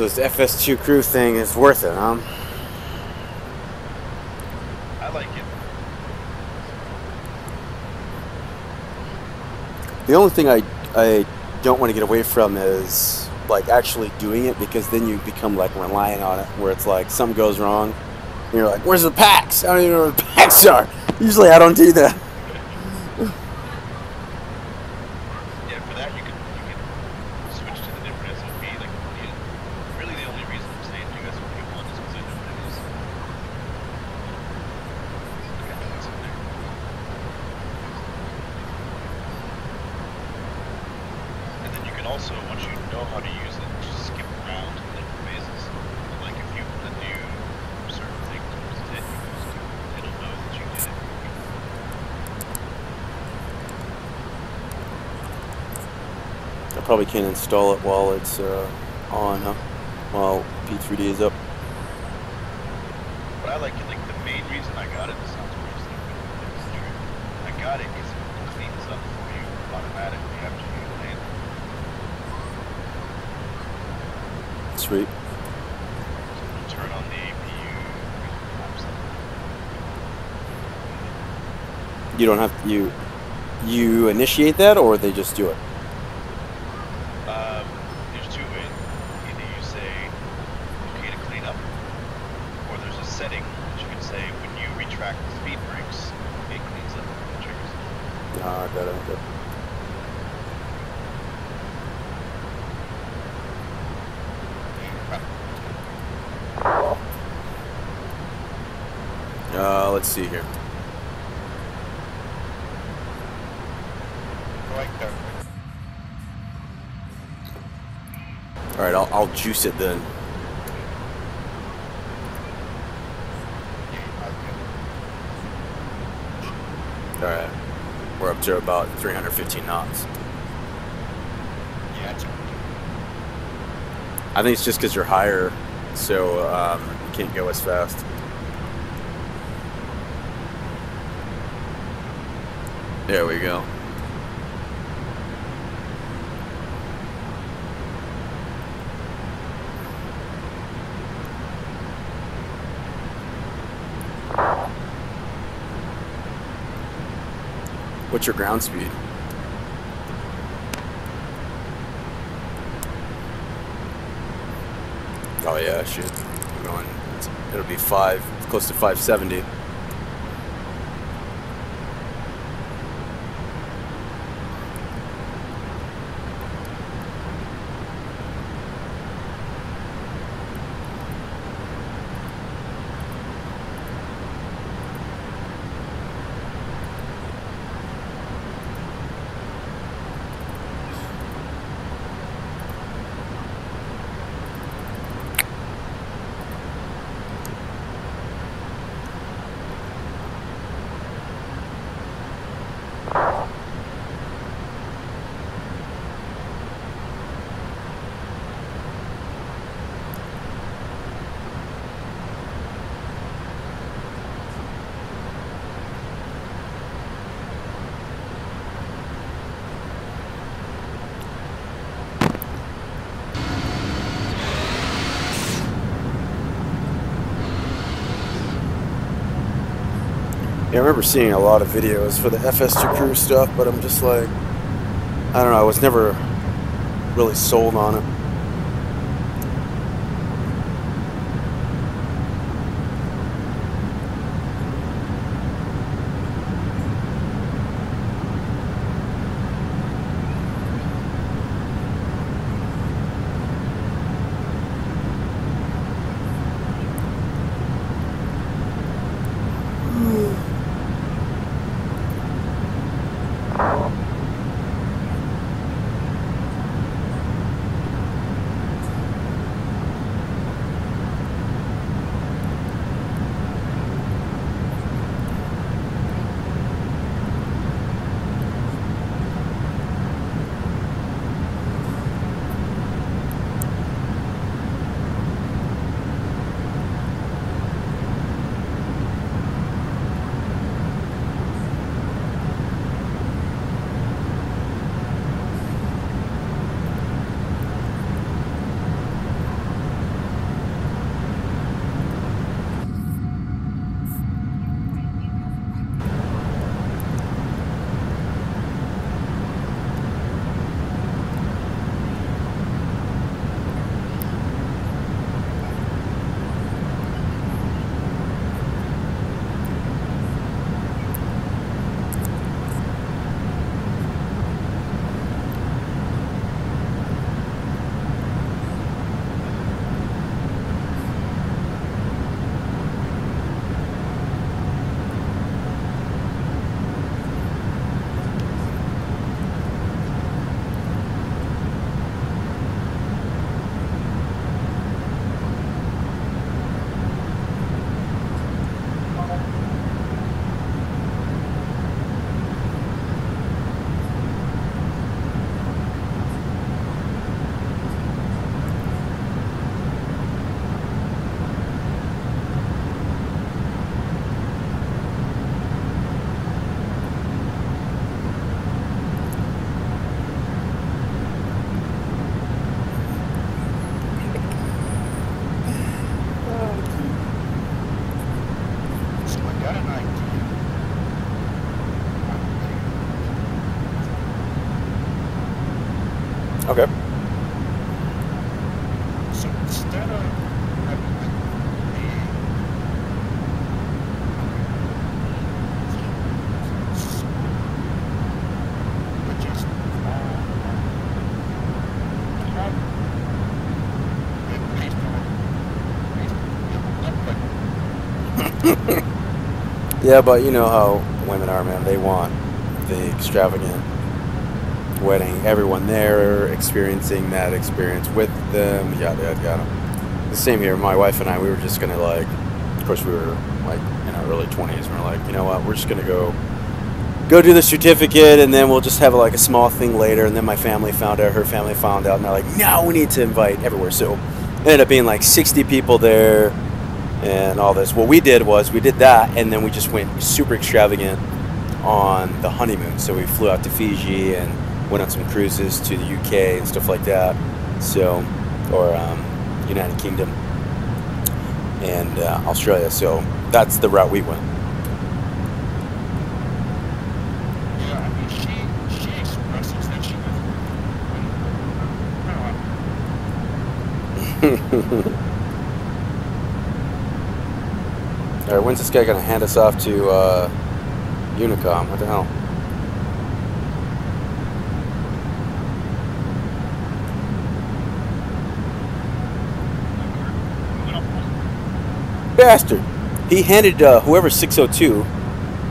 So this FS2 crew thing is worth it, huh? I like it. The only thing I don't want to get away from is like actually doing it, because then you become like reliant on it, where it's like something goes wrong and you're like, where's the packs? I don't even know where the packs are. Usually I don't do that. Yeah, for that you can switch to the different SOP. Like, really the only reason I'm saying do SOP 1 is because I know what it is. And then you can also, once you know how to use it, just skip around to different phases. Like if you want to do certain things, just hit, you just do it. It'll know that you did it. I probably can't install it while it's on, huh? While P3D is up. But I like it, like the main reason I got it, this sounds pretty stupid, but it's true. I got it because it cleans up for you automatically after you land. Sweet. So when you turn on the APU, it pops up. You don't have you initiate that, or they just do it? There's two ways. Either you say, okay to clean up, or there's a setting that you can say when you retract the speed brakes, it cleans up and triggers it. I got it. Let's see here. Right there. All right, I'll juice it then. All right, we're up to about 315 knots. Yeah, it's I think it's just because you're higher, so you can't go as fast. There we go. What's your ground speed? Oh yeah, shit. I'm going. It'll be close to 570. Yeah, I remember seeing a lot of videos for the FS2 crew stuff, but I'm just like, I don't know, I was never really sold on it. Okay. So instead of having the just Yeah, but you know how women are, man. They want the extravagant wedding. Everyone there experiencing that experience with them. Yada yada yada. The same here. My wife and I, we were just gonna like. Of course, we were like in our early 20s. And we're like, you know what? We're just gonna go do the certificate, and then we'll just have like a small thing later. And then my family found out. Her family found out, and they're like, no, we need to invite everywhere. So it ended up being like 60 people there. And all this. What we did was we did that, and then we just went super extravagant on the honeymoon. So we flew out to Fiji and went on some cruises to the UK and stuff like that. So, or United Kingdom and Australia. So that's the route we went. yeah, I mean, she expresses that she was. Alright, when's this guy gonna hand us off to Unicom? What the hell? Bastard! He handed whoever 602.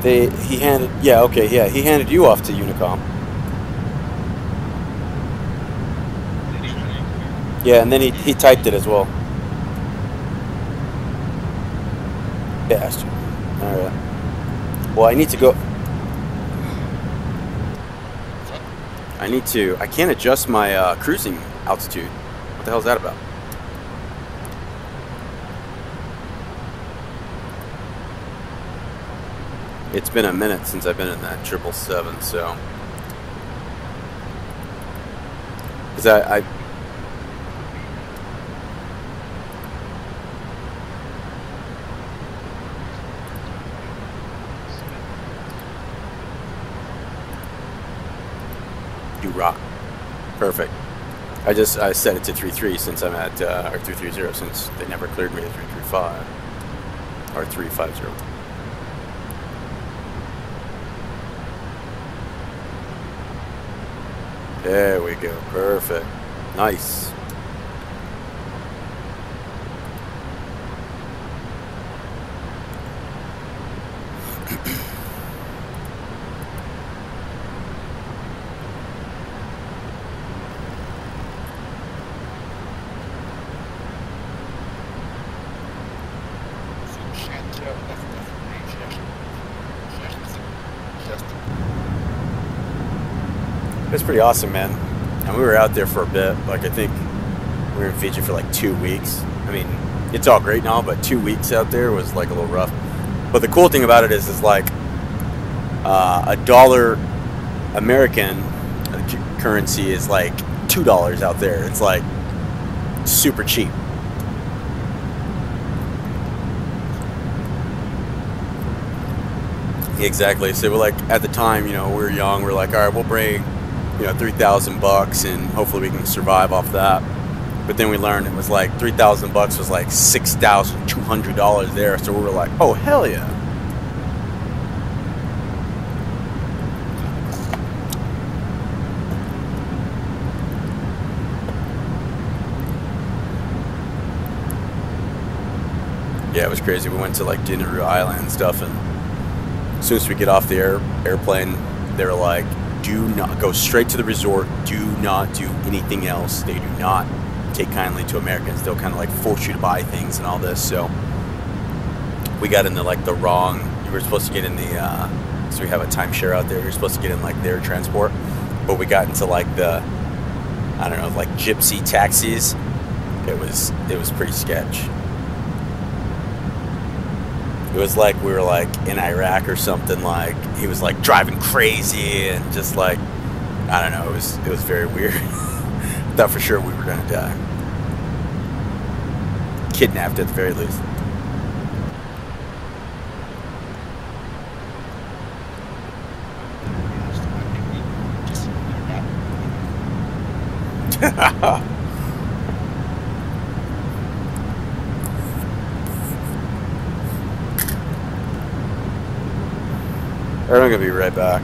He handed he handed you off to Unicom. Yeah, and then he typed it as well. Bastard. Alright. Well, I need to go. I can't adjust my cruising altitude. What the hell is that about? It's been a minute since I've been in that 777, so. Because I rock. Perfect. I set it to 3.3 since I'm at or 3.30 since they never cleared me to 3.35 or 3.50. There we go. Perfect. Nice. It's pretty awesome, man. And we were out there for a bit. Like, I think we were in Fiji for like 2 weeks. I mean, it's all great now, but 2 weeks out there was like a little rough. But the cool thing about it is like $1 American currency is like $2 out there. It's like super cheap. Exactly. So we're like, at the time, you know, we were young. We're like, all right, we'll bring, you know, $3,000 and hopefully we can survive off that. But then we learned it was like $3,000 was like $6,200 there. So we were like, oh, hell yeah. Yeah, it was crazy. We went to like Dinaroo Island and stuff, and as soon as we get off the airplane, they're like, do not go straight to the resort. Do not do anything else. They do not take kindly to Americans. They'll kind of like force you to buy things and all this. So we got into like the wrong. You were supposed to get in the. So we have a timeshare out there. You're supposed to get in like their transport, but we got into like the, I don't know, like gypsy taxis. It was pretty sketch. It was like we were like in Iraq or something. Like he was like driving crazy and just like, I don't know. It was very weird. Thought for sure we were gonna die. Kidnapped at the very least. I'm gonna be right back.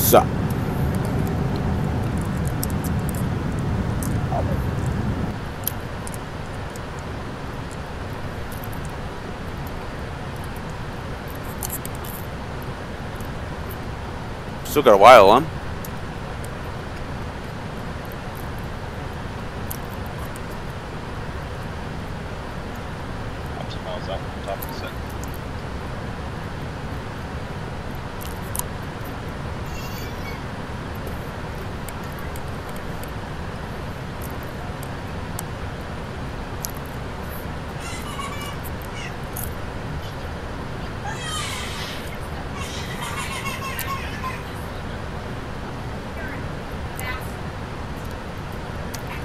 So. Still got a while, huh? I'm some miles out from the top of the set.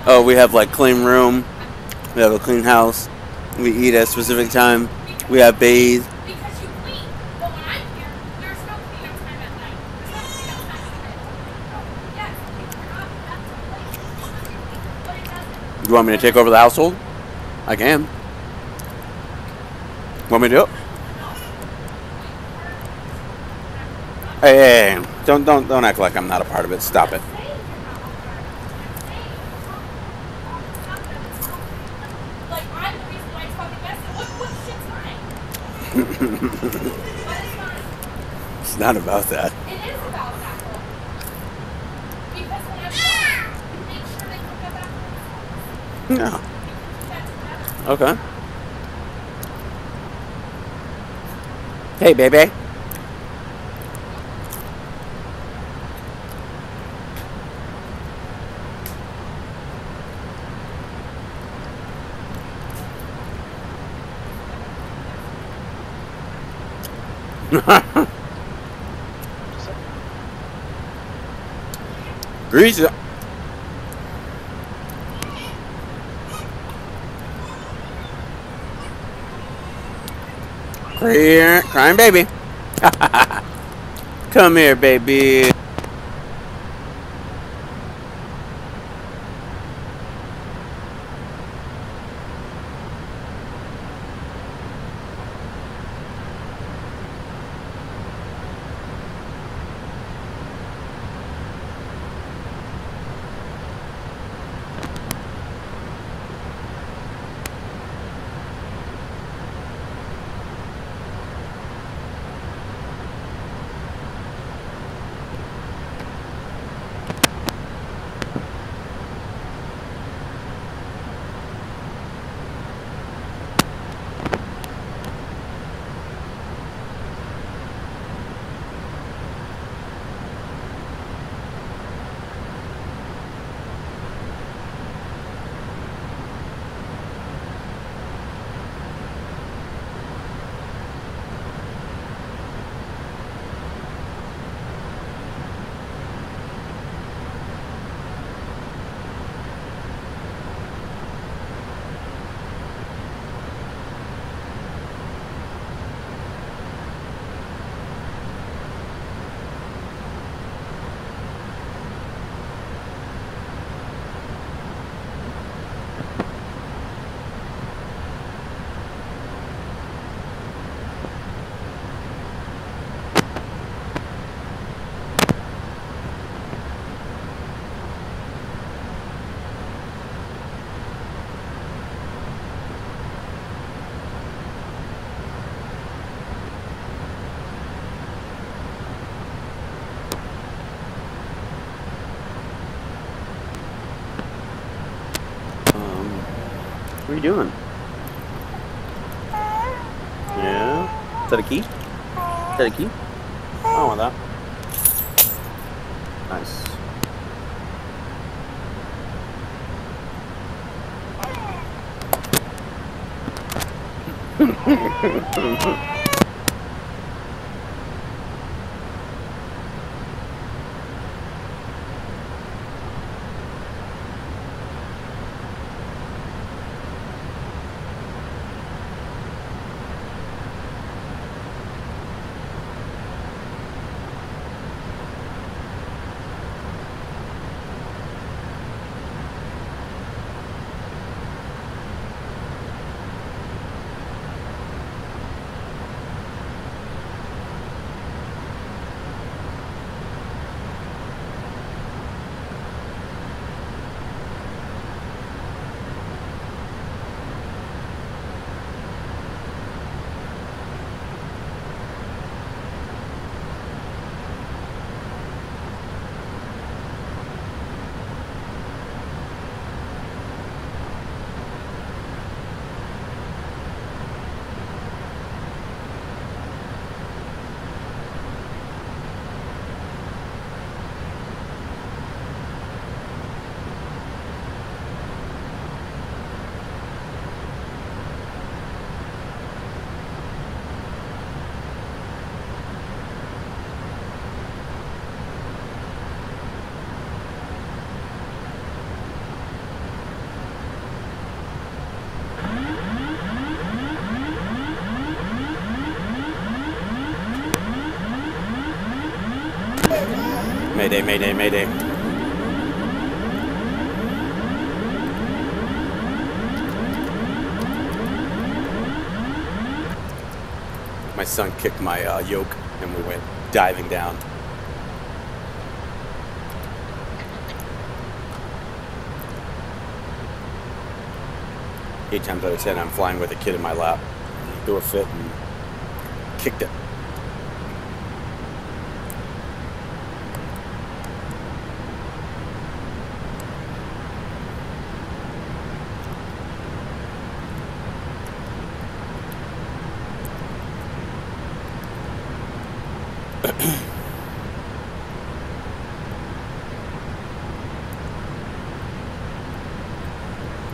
Oh, we have like clean room. We have a clean house. We eat at a specific time. We have bathe. Because you clean. But when I'm here, there's no cleanup time at night. There's no cleanup time at night. Yes, you're not that's the place. But it doesn't. You want me to take over the household? I can. Want me to do it? Hey, don't act like I'm not a part of it. Stop it. Like, I'm the reason why it's fucking messy. Look, shit's mine. But it's fine. It's not about that. It is about that, though. Because when I'm done, make sure they cook that back. Yeah. Do that together. Okay. Hey, baby. Grease it. Crying baby. Come here, baby. What are you doing? Yeah? Is that a key? Is that a key? I don't want that. Nice. Mayday, mayday, mayday. My son kicked my yoke and we went diving down. 8 times out of 10, I'm flying with a kid in my lap. He threw a fit and kicked it.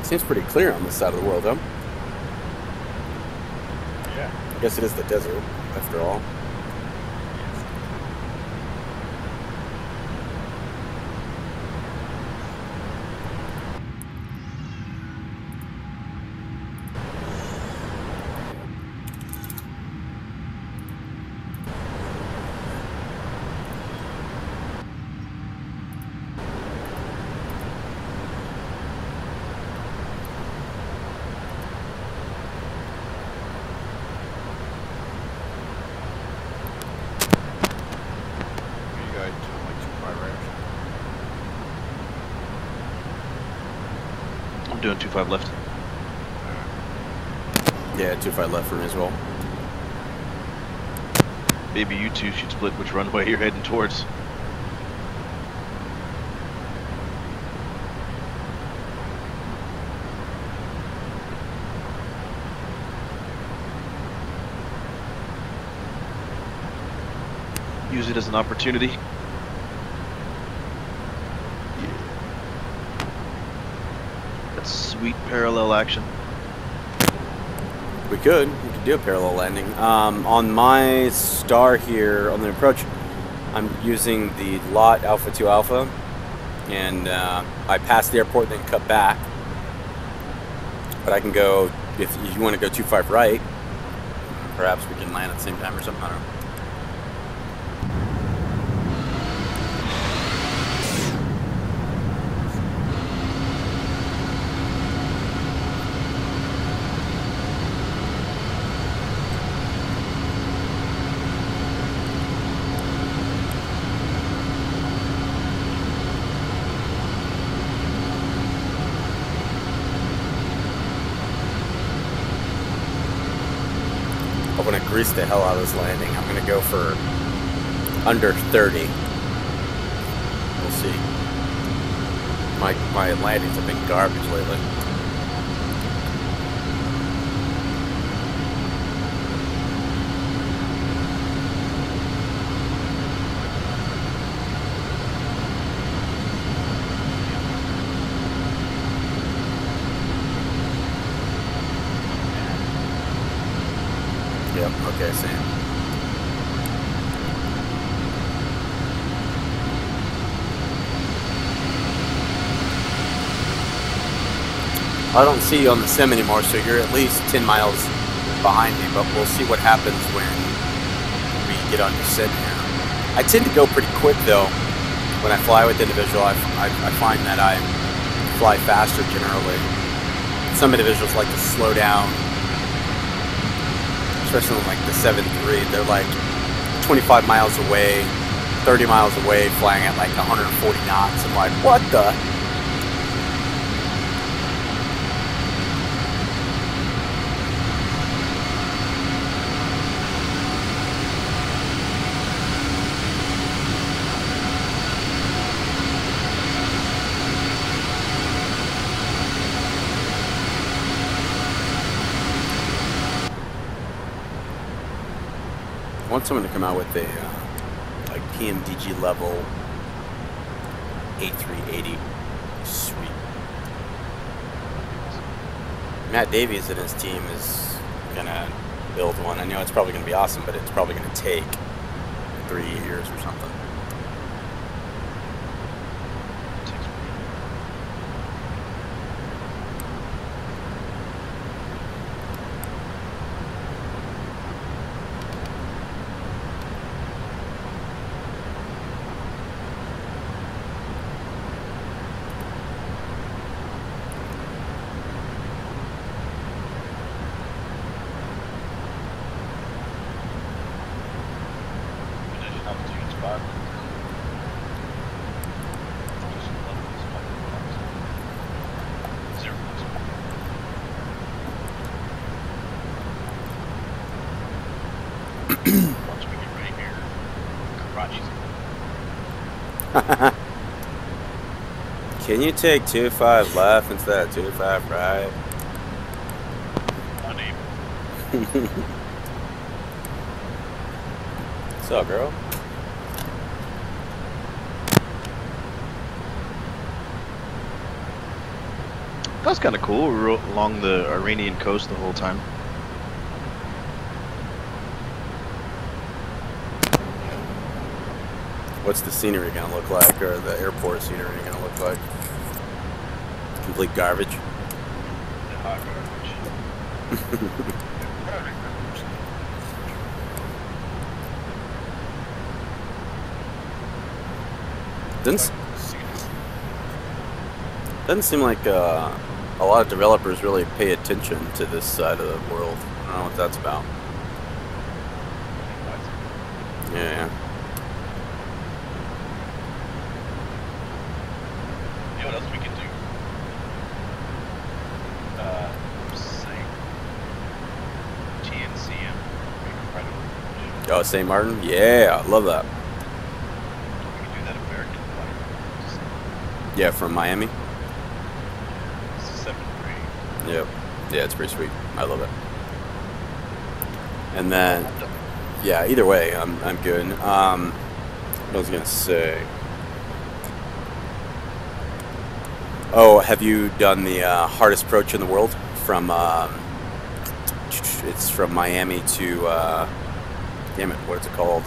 Seems pretty clear on this side of the world, huh? Yeah. I guess it is the desert, after all. I'm doing 2.5 left. Yeah, 2.5 left for me as well. Maybe you two should split which runway you're heading towards. Use it as an opportunity. That's sweet parallel action. We could do a parallel landing. On my star here on the approach, I'm using the lot Alpha 2 Alpha, and I passed the airport, then cut back. But I can go, if you want to go 2.5 right, perhaps we can land at the same time or something, I don't know. I'm gonna grease the hell out of this landing. I'm gonna go for under 30. We'll see. My landings have been garbage lately. Yep, okay, same. I don't see you on the sim anymore, so you're at least 10 miles behind me, but we'll see what happens when we get on your sim here. I tend to go pretty quick, though, when I fly with individual. I find that I fly faster generally. Some individuals like to slow down, especially on like the 7.3, they're like 25 miles away, 30 miles away, flying at like 140 knots. I'm like, what the? I want someone to come out with a like PMDG level 8380. Sweet. Matt Davies and his team is gonna build one. I know it's probably gonna be awesome, but it's probably gonna take 3 years or something. God. Just love these fucking bugs. 0 bucks. Once we get right here, Karchai's. Can you take 2-5 left instead of 2-5 right? Unable. What's up, girl? That was kind of cool. We rode along the Iranian coast the whole time. What's the scenery gonna look like, or the airport scenery gonna look like? Complete garbage. The hot garbage. Doesn't seem like a lot of developers really pay attention to this side of the world. I don't know what that's about. Yeah. You know what else we can do? Say TNCM. Oh, St. Martin? Yeah, I love that. We can do that American flight. Yeah, from Miami. It's a 7-3. Yep. Yeah, it's pretty sweet. I love it. And then, yeah, either way, I'm good. What I was gonna say. Oh, have you done the hardest approach in the world from? It's from Miami to. Damn it! What is it called?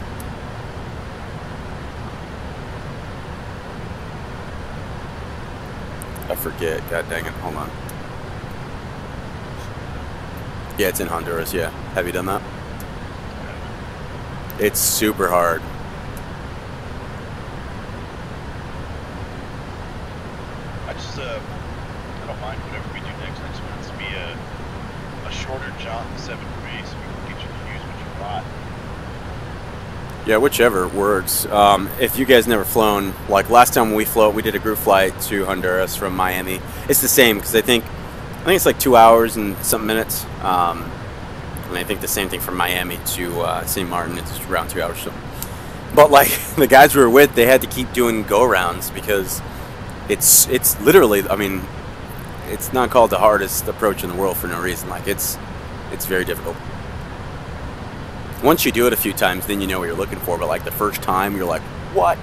I forget. God dang it! Hold on. Yeah, it's in Honduras. Yeah, have you done that? It's super hard. I just, I don't mind whatever we do next. I just want it to be a shorter jaunt in 7-3 so we can get you to use what you bought. Yeah, whichever works. If you guys never flown, like last time we did a group flight to Honduras from Miami. It's the same because I think it's like 2 hours and some minutes. And I think the same thing from Miami to St. Martin. It's around 2 hours. So. But like the guys we were with, they had to keep doing go rounds because it's literally. I mean, it's not called the hardest approach in the world for no reason. Like it's very difficult. Once you do it a few times, then you know what you're looking for. But like the first time, you're like, what?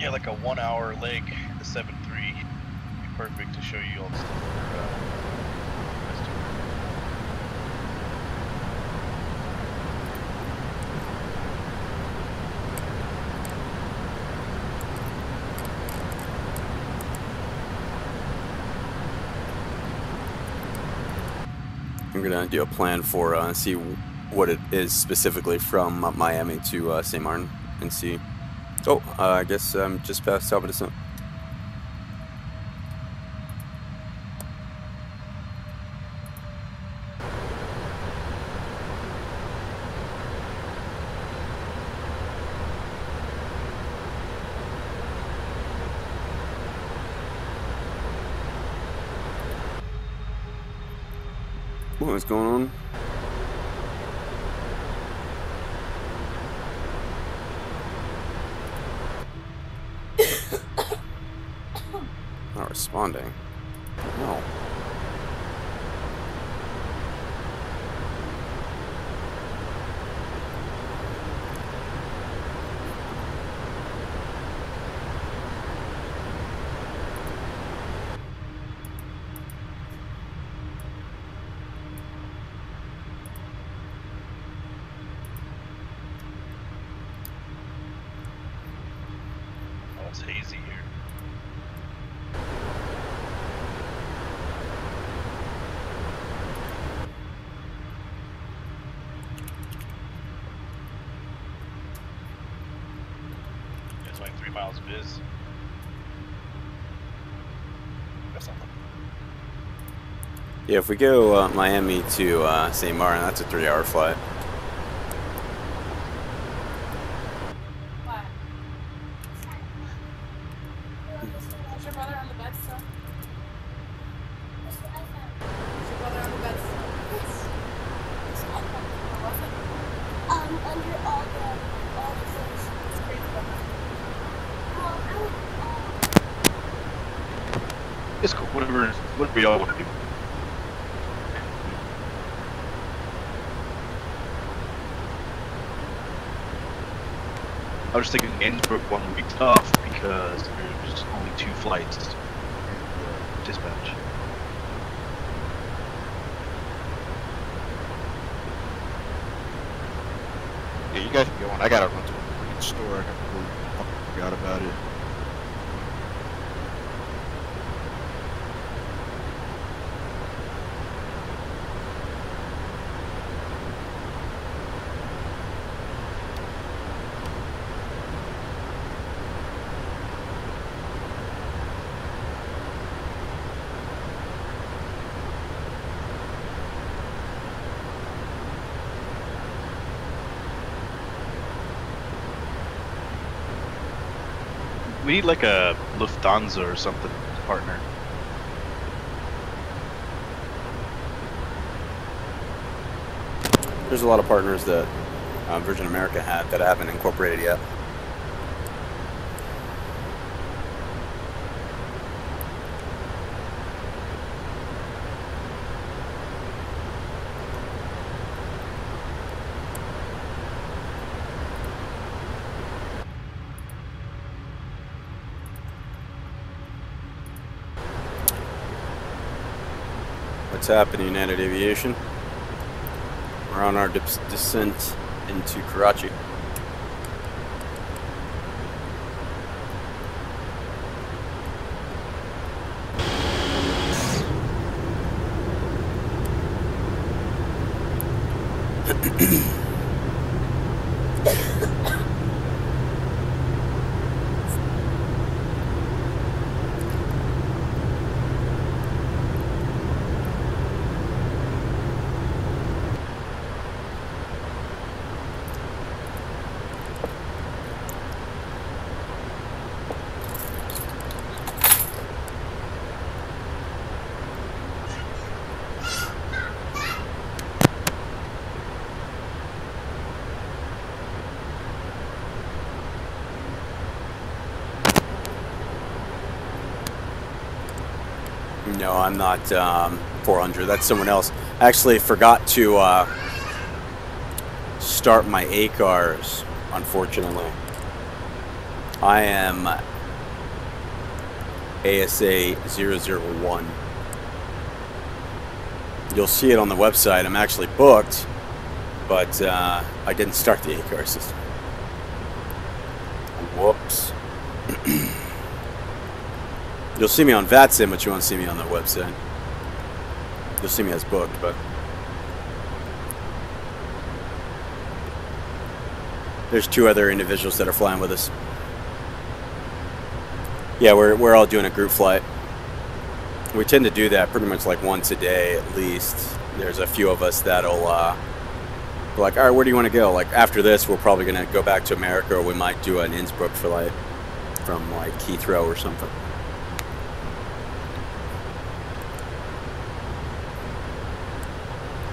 Yeah, like a 1 hour leg, the 7-3 would be perfect to show you all the stuff we're I'm gonna do a plan for see what it is specifically from Miami to St. Martin and see. Oh, I guess I'm just past THOPAT. What's going on? Not responding. No. It's hazy here. It's like 3 miles viz. That's something. Yeah, if we go Miami to St. Martin, that's a 3-hour flight. What? Is your brother on the bed still? Is your brother on the bed still? Yes. Where was it? Under all the things. It's crazy about that. It's cool. Whatever y'all want to do. I was thinking Innsbruck one would be tough because there's only 2 flights in dispatch. Yeah, you guys can go on. I gotta run to a freaking store. I forgot about it. We need like a Lufthansa or something partner. There's a lot of partners that Virgin America had that I haven't incorporated yet. What's happening, United Aviation? We're on our descent into Karachi. No, I'm not 400. That's someone else. I actually forgot to start my ACARs, unfortunately. I am ASA 001. You'll see it on the website. I'm actually booked, but I didn't start the ACAR system. Whoops. You'll see me on VATSIM, but you won't see me on the website. You'll see me as booked, but there's 2 other individuals that are flying with us. Yeah, we're all doing a group flight. We tend to do that pretty much like once a day at least. There's a few of us that'll be like, all right, where do you want to go? Like after this, we're probably gonna go back to America, or we might do an Innsbruck flight from like Heathrow or something.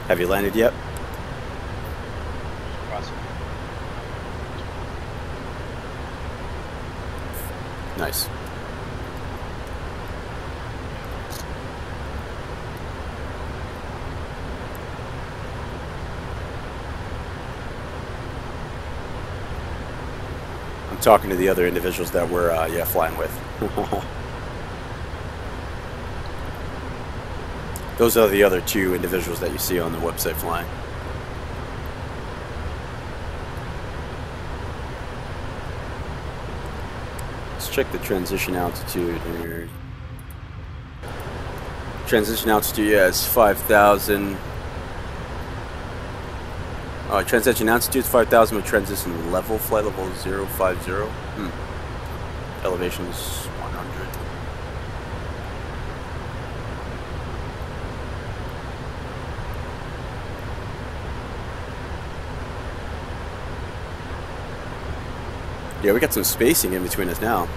Have you landed yet? Nice. I'm talking to the other individuals that we're flying with. Those are the other 2 individuals that you see on the website flying. Let's check the transition altitude here. Transition altitude, yeah, is 5,000. Transition altitude is 5,000 with transition level, flight level 050. Elevation is 100. Yeah, we got some spacing in between us now.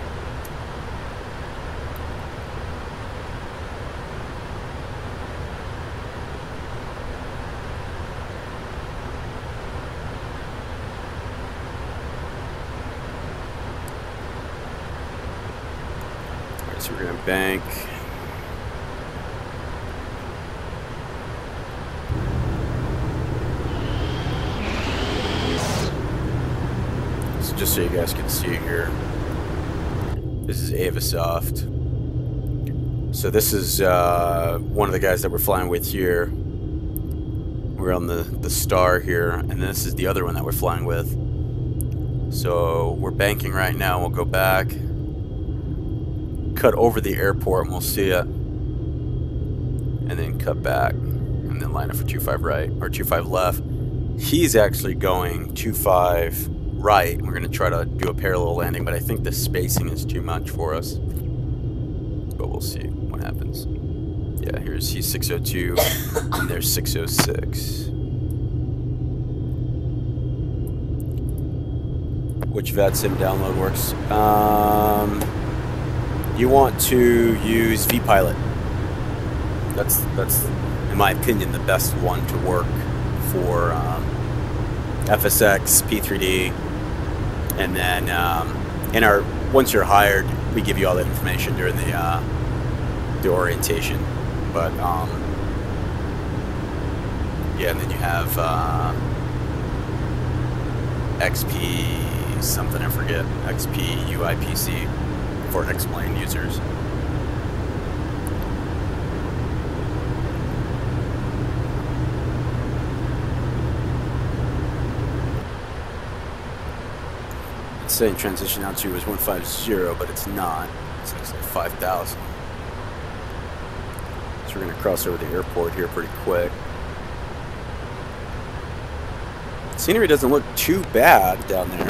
Alright, so we're gonna bank. Just so you guys can see here, this is Avasoft. So this is one of the guys that we're flying with here. We're on the star here, and this is the other one that we're flying with. So we're banking right now. We'll go back, cut over the airport, and we'll see it, and then cut back, and then line up for 25 right or 25 left. He's actually going 25 right. We're going to try to do a parallel landing, but I think the spacing is too much for us. But we'll see what happens. Yeah, he's 602, and there's 606. Which VATSIM download works? You want to use vPilot. That's in my opinion the best one to work for FSX, P3D. And then, once you're hired, we give you all that information during the orientation. But yeah, and then you have XP something, I forget, XP UIPC for X-Plane users. Saying transition altitude was 150, but it's not. It's actually 5,000. So we're going to cross over the airport here pretty quick. Scenery doesn't look too bad down there.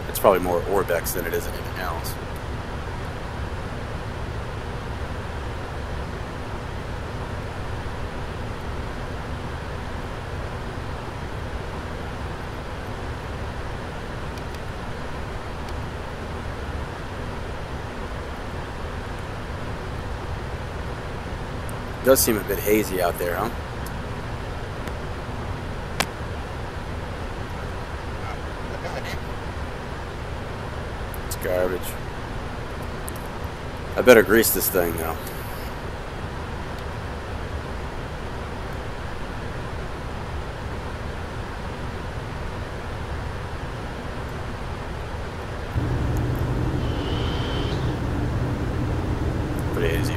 It's probably more Orbx than it is anything else. It does seem a bit hazy out there, huh? It's garbage. I better grease this thing now. Pretty hazy.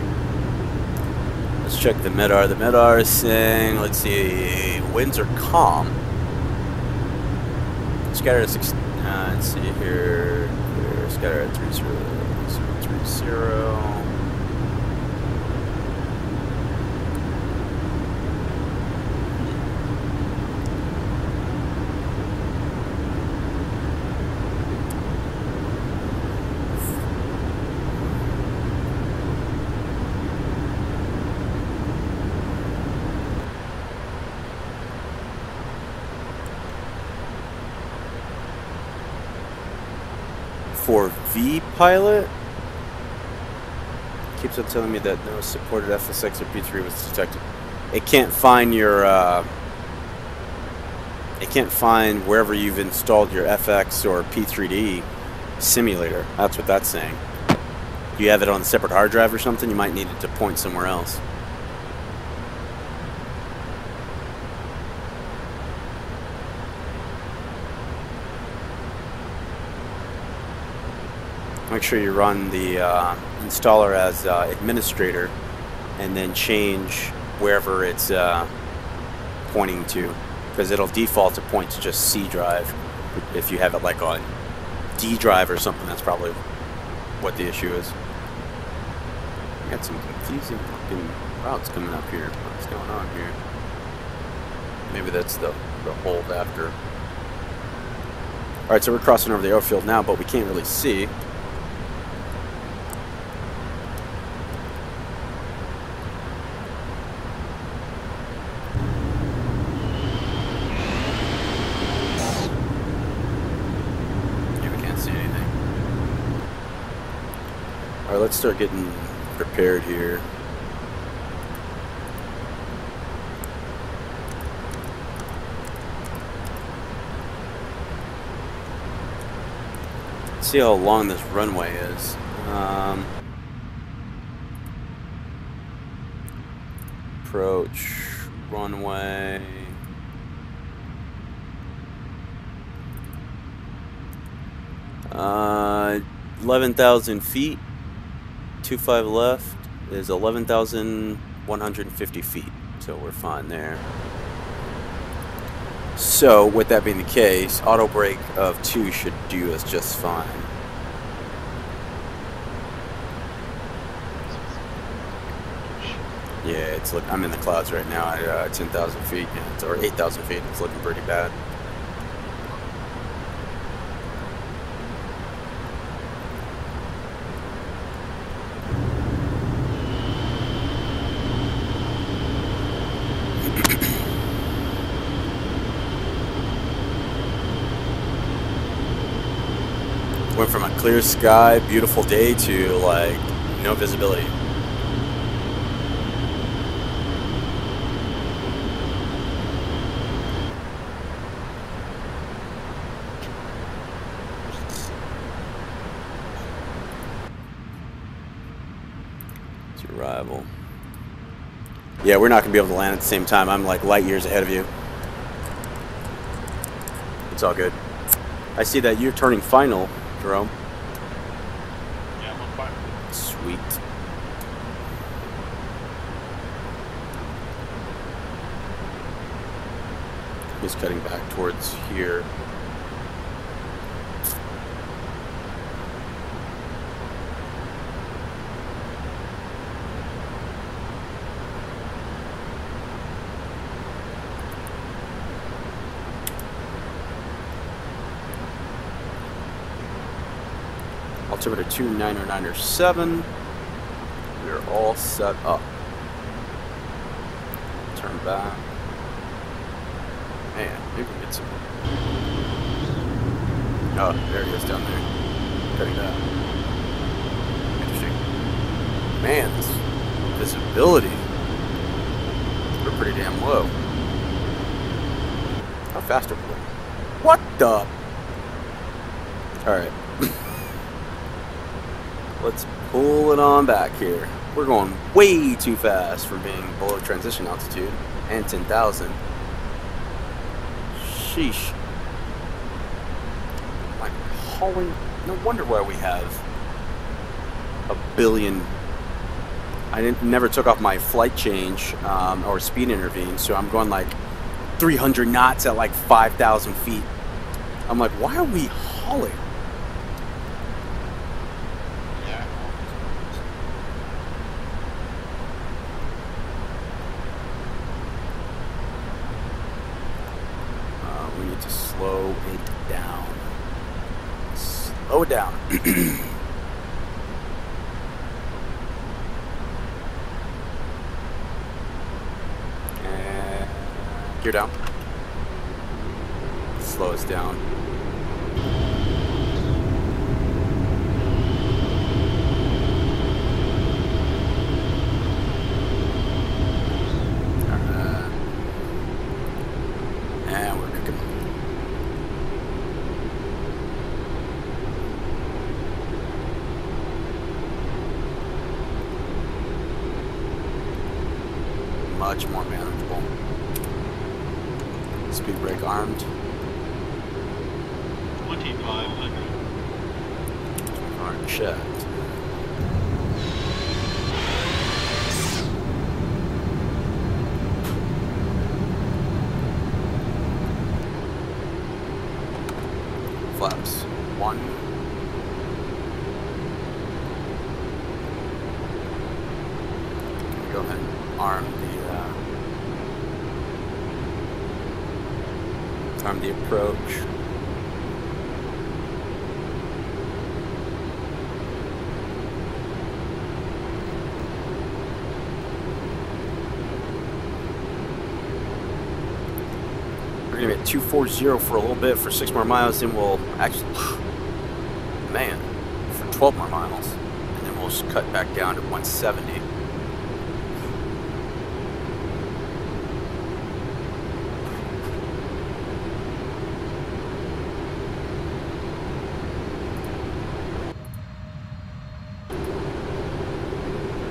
Let's check the MEDAR. The MEDAR is saying, let's see, winds are calm. Scatter at 6, let's see here, scatter at 30, 30. For vPilot, keeps on telling me that no supported FSX or P3 was detected. It can't find your, it can't find wherever you've installed your FX or P3D simulator. That's what that's saying. Do you have it on a separate hard drive or something? You might need it to point somewhere else. Make sure you run the installer as administrator and then change wherever it's pointing to, because it'll default to point to just C drive If you have it like on D drive or something, that's probably what the issue is. Got some confusing fucking routes coming up here. What's going on here? Maybe that's the hold after. Alright, so we're crossing over the airfield now, but we can't really see. Yeah, we can't see anything. Alright, let's start getting prepared here. See how long this runway is. Approach runway. Uh, 11,000 feet. 25 left is 11,150 feet. So we're fine there. So, with that being the case, auto brake of 2 should do us just fine. Yeah, it's look. I'm in the clouds right now at 10,000 feet, or 8,000 feet. It's looking pretty bad. Went from a clear sky, beautiful day to like no visibility. It's your arrival. Yeah, we're not gonna be able to land at the same time. I'm like light years ahead of you. It's all good. I see that you're turning final, Jerome. Yeah, I'm on fire. Sweet. He's cutting back towards here. Altimeter 290907. We're all set up. Turn back. Man, maybe we can get some. Oh, there he is down there. Cutting that. Interesting. Man, this visibility. We're pretty damn low. How fast are we going? What the? Alright. Let's pull it on back here. We're going way too fast for being below transition altitude and 10,000. Sheesh. Like hauling. No wonder why we have a billion. I never took off my flight change or speed intervene, so I'm going like 300 knots at like 5,000 feet. I'm like, why are we hauling? Slow it down. Slow it down. And gear down. Slow us down. And we're cooking. Much more manageable. Speed brake armed. 2,500. Arm checked. Flaps 1. Go ahead and arm the approach. We're gonna be at 240 for a little bit for 6 more miles, then we'll actually, man, for 12 more miles, and then we'll just cut back down to 170.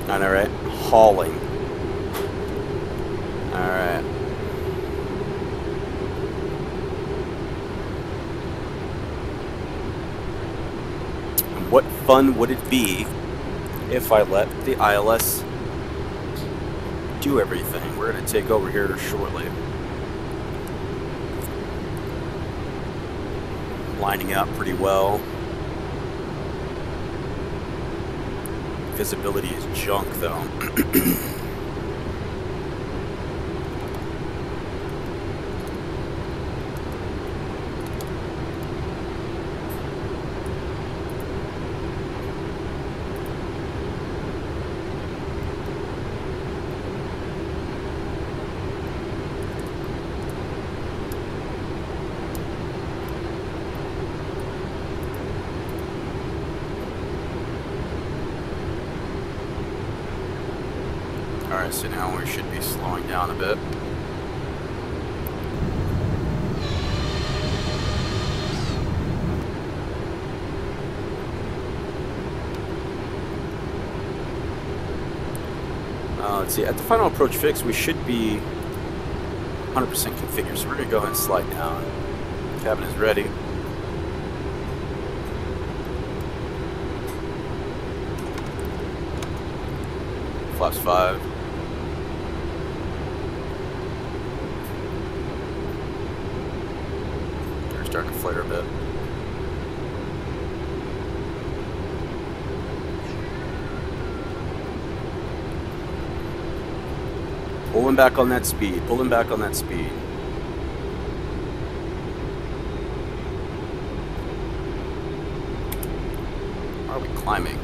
I know, right? Hauling. Alright. And what fun would it be if I let the ILS do everything? We're going to take over here shortly. Lining up pretty well. Visibility is junk, though. Alright, so now we should be slowing down a bit. Let's see, at the final approach fix, we should be 100% configured, so we're going to go ahead and slide down. Cabin is ready. Flaps 5. They're starting to flare a bit. Pulling back on that speed, pulling back on that speed. Why are we climbing?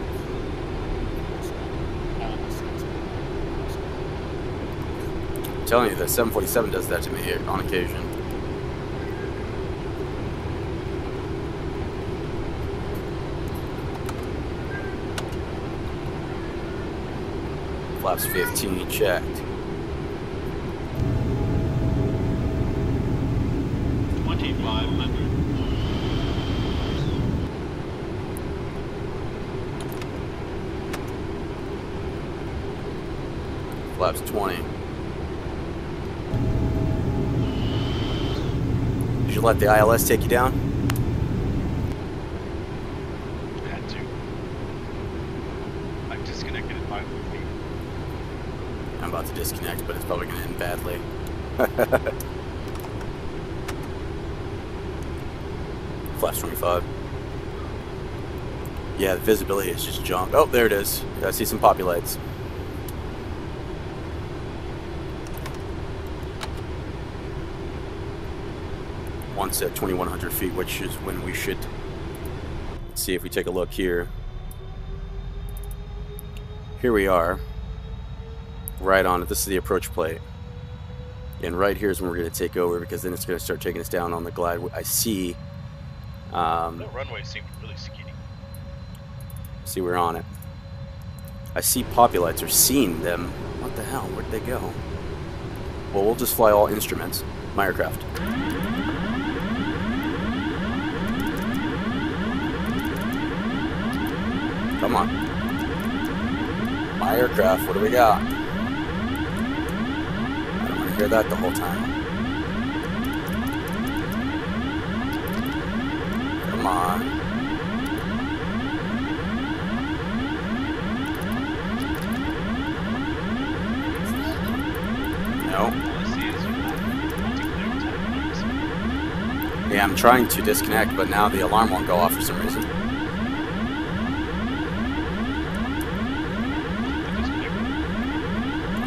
I'm telling you, the 747 does that to me on occasion. Flaps 15 checked. 2500. Flaps 20. Did you let the ILS take you down? Had to. I've disconnected at 5 feet. I'm about to disconnect, but it's probably going to end badly. Flaps 25. Yeah, the visibility is just junk. Oh, there it is. I see some poppy lights. Once at 2100 feet, which is when we should see. If we take a look here. Here we are. Right on it. This is the approach plate. And right here is when we're going to take over, because then it's going to start taking us down on the glide. I see. The runway seemed really skinny. See, we're on it. I see poppy lights, or seen them. What the hell? Where'd they go? Well, we'll just fly all instruments. My aircraft. Come on. My aircraft, what do we got? I don't want to hear that the whole time. Come on. No. Yeah, I'm trying to disconnect, but now the alarm won't go off for some reason.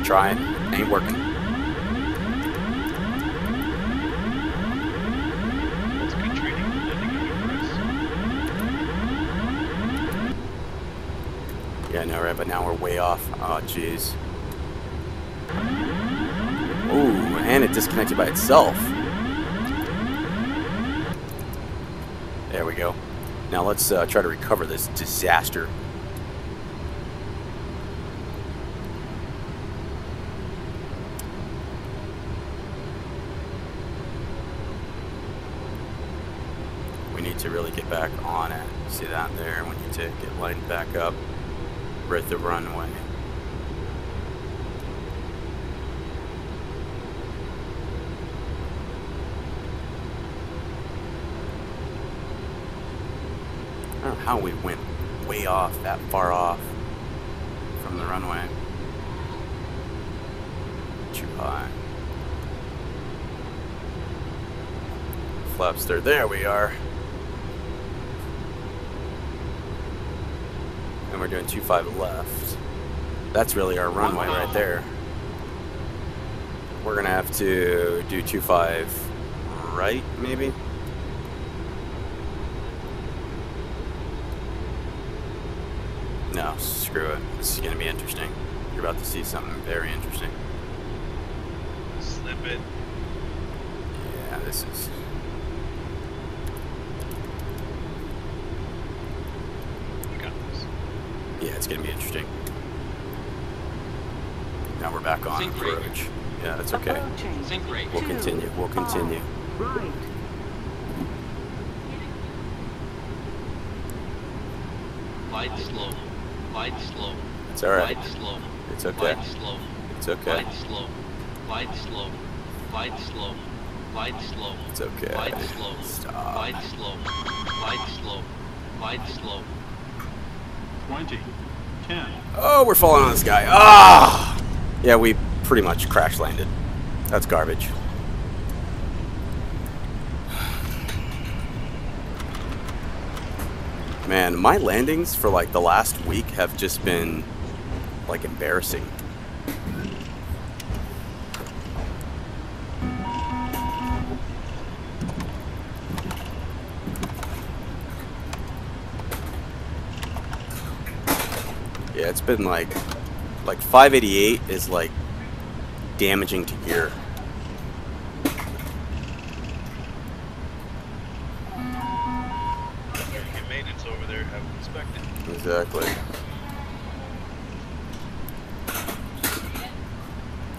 Trying, ain't working. That's good training for landing in Emirates. Yeah, I know, right? But now we're way off. Oh, jeez. Ooh, and it disconnected by itself. There we go. Now let's try to recover this disaster. We need to really get back on it. See that there? We need to get lined back up with the runway. I don't know how we went way off, that far off from the runway. Too high. Flaps there. There we are. And we're doing 25 left. That's really our runway right there. We're gonna have to do 25 right, maybe? No, screw it. This is gonna be interesting. You're about to see something very interesting. Slip it. Yeah, this is... You got this. Yeah, it's gonna be interesting. Now we're back on Sync rate. approach. Yeah, that's okay. Approaching. Sync rate. We'll continue. We'll continue. Right. Glide slow. Glide slow. It's alright. Glide slow. It's okay. Glide slow. It's okay. Glide slow. Glide slow. Glide slow. Glide slow. It's okay. Glide slow. Stop. Glide slow. Glide slow. Glide slow. 20, 10. Oh, we're falling on this guy. Ah! Yeah, we pretty much crash landed. That's garbage. Man, my landings for like the last week have just been like embarrassing. Yeah, it's been like 588 is like damaging to gear. Get maintenance over there, have it inspected. Exactly.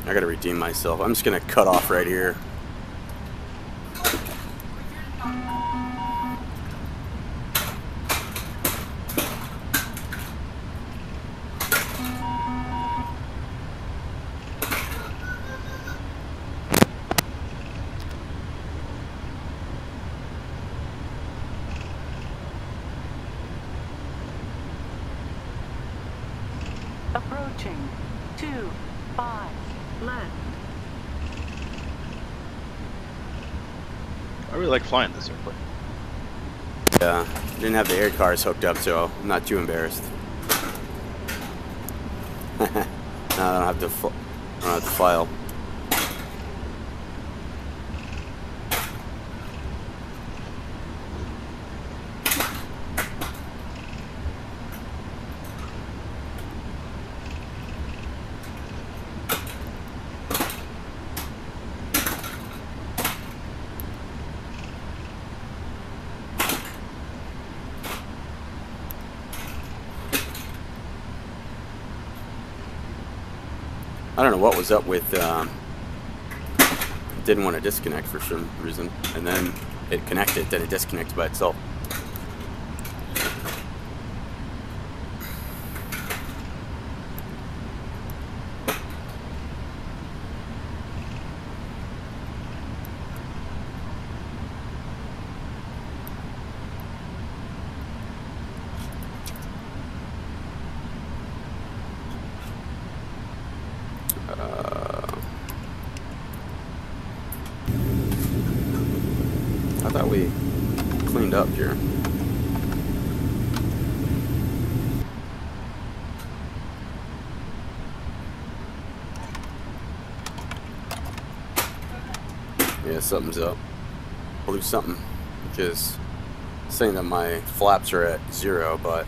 I gotta redeem myself. I'm just gonna cut off right here. Approaching. 2, 5, left. I really like flying this airplane. Yeah, didn't have the air cars hooked up, so I'm not too embarrassed. No, I don't have to file. I don't know what was up with, didn't want to disconnect for some reason, and then it connected, then it disconnected by itself. I thought we cleaned up here. Yeah, something's up. Blew something, because it's saying that my flaps are at 0, but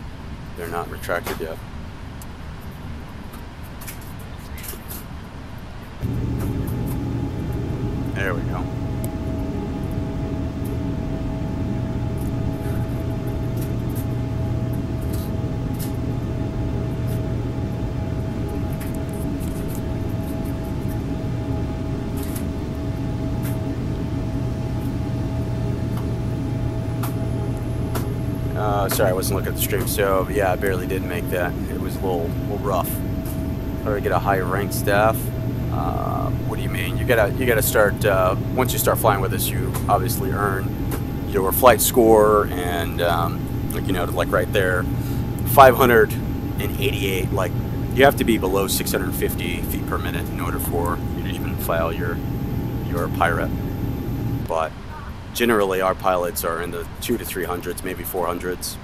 they're not retracted yet. There we go. Sorry, I wasn't looking at the stream. So yeah, I barely did make that. It was a little rough. How do I get a higher rank staff? What do you mean? You gotta start once you start flying with us. You obviously earn your flight score, and like, you know, like right there, 588. Like, you have to be below 650 feet per minute in order for you to even file your pirate. But generally, our pilots are in the 200s to 300s, maybe 400s.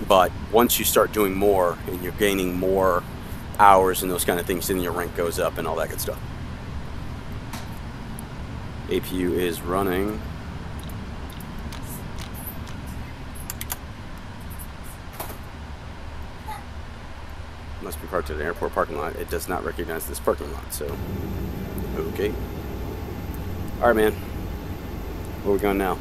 But once you start doing more and you're gaining more hours and those kind of things, then your rank goes up and all that good stuff. APU is running. Must be parked at an airport parking lot. It does not recognize this parking lot, so okay. Alright, man. Where are we going now?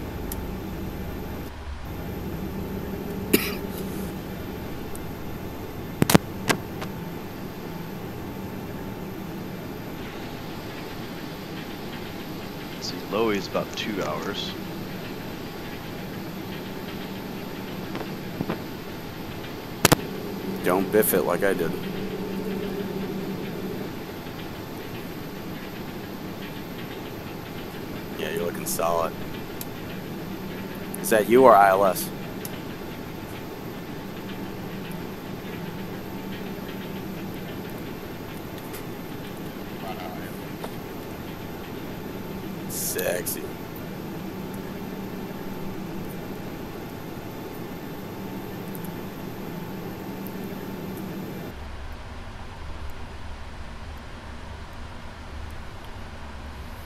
Let's see, low is about 2 hours. Don't biff it like I did. Yeah, you're looking solid. Is that you or ILS? Sexy.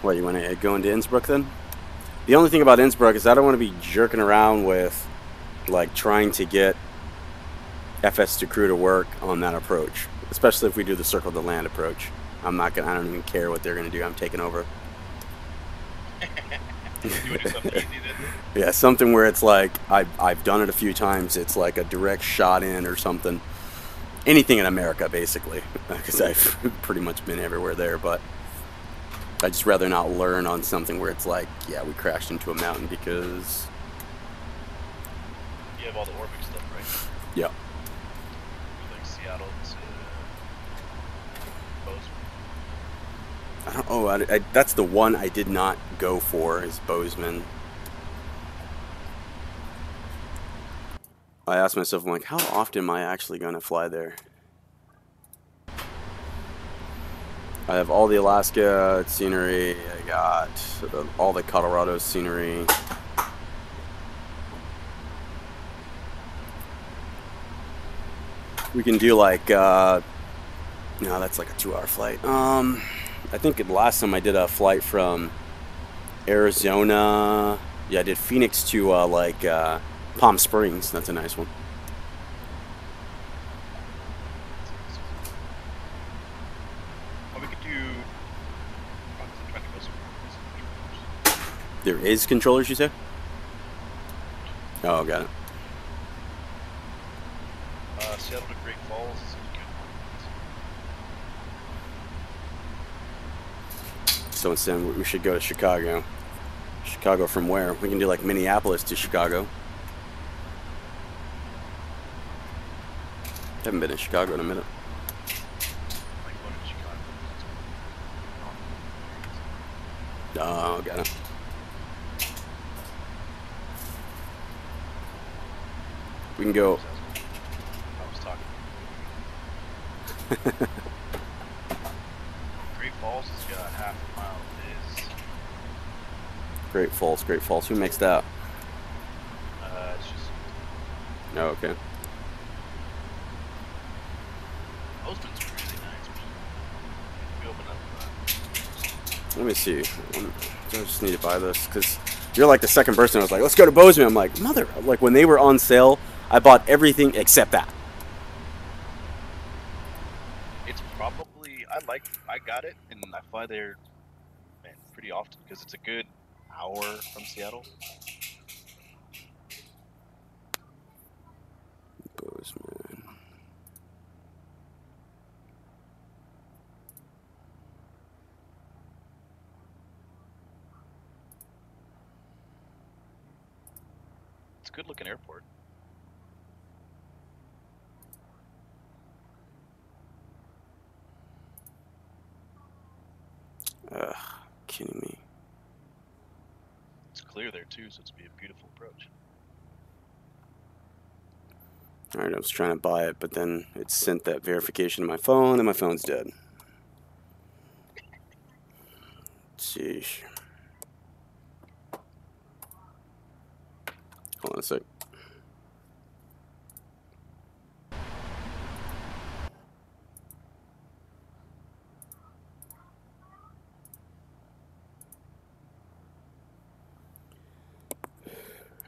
What, you want to go into Innsbruck then? The only thing about Innsbruck is I don't want to be jerking around with, like, trying to get FS to crew to work on that approach, especially if we do the circle to land approach. I don't even care what they're gonna do. I'm taking over. Yeah, something where it's like I've done it a few times. It's like a direct shot in or something. Anything in America, basically, because I've pretty much been everywhere there. But I'd just rather not learn on something where it's like, yeah, we crashed into a mountain because... You have all the Orbx stuff, right? Yeah. Like Seattle to Bozeman. I don't, oh, that's the one I did not go for, is Bozeman. I asked myself, I'm like, how often am I actually going to fly there? I have all the Alaska scenery, I got all the Colorado scenery. We can do like, no, that's like a 2-hour flight. I think the last time I did a flight from Arizona, yeah, I did Phoenix to like Palm Springs. That's a nice one. There is controllers, you said? Oh, got it. Seattle to Great Falls is good. So instead, we should go to Chicago. Chicago from where? We can do like Minneapolis to Chicago. Haven't been in Chicago in a minute. Oh, got it. We can go. I was talking. Great Falls has got half a mile. It is Great Falls, Great Falls. Who makes that? It's just Oh, okay. Bozeman's really nice. We open up. Let me see. I just need to buy this because you're like the second person I was like, let's go to Bozeman. I'm like, mother. Like when they were on sale, I bought everything except that. It's probably I got it and I fly there, man, pretty often because it's a good hour from Seattle. Bozeman. It's a good looking airport. Kidding me. It's clear there too, so it's be a beautiful approach. Alright, I was trying to buy it, but then it sent that verification to my phone, and my phone's dead. Sheesh. Hold on a sec.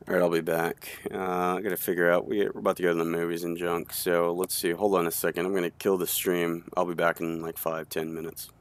Alright, I'll be back. I gotta figure out, we're about to go to the movies and junk, so let's see, hold on a second, I'm gonna kill the stream. I'll be back in like 5-10 minutes.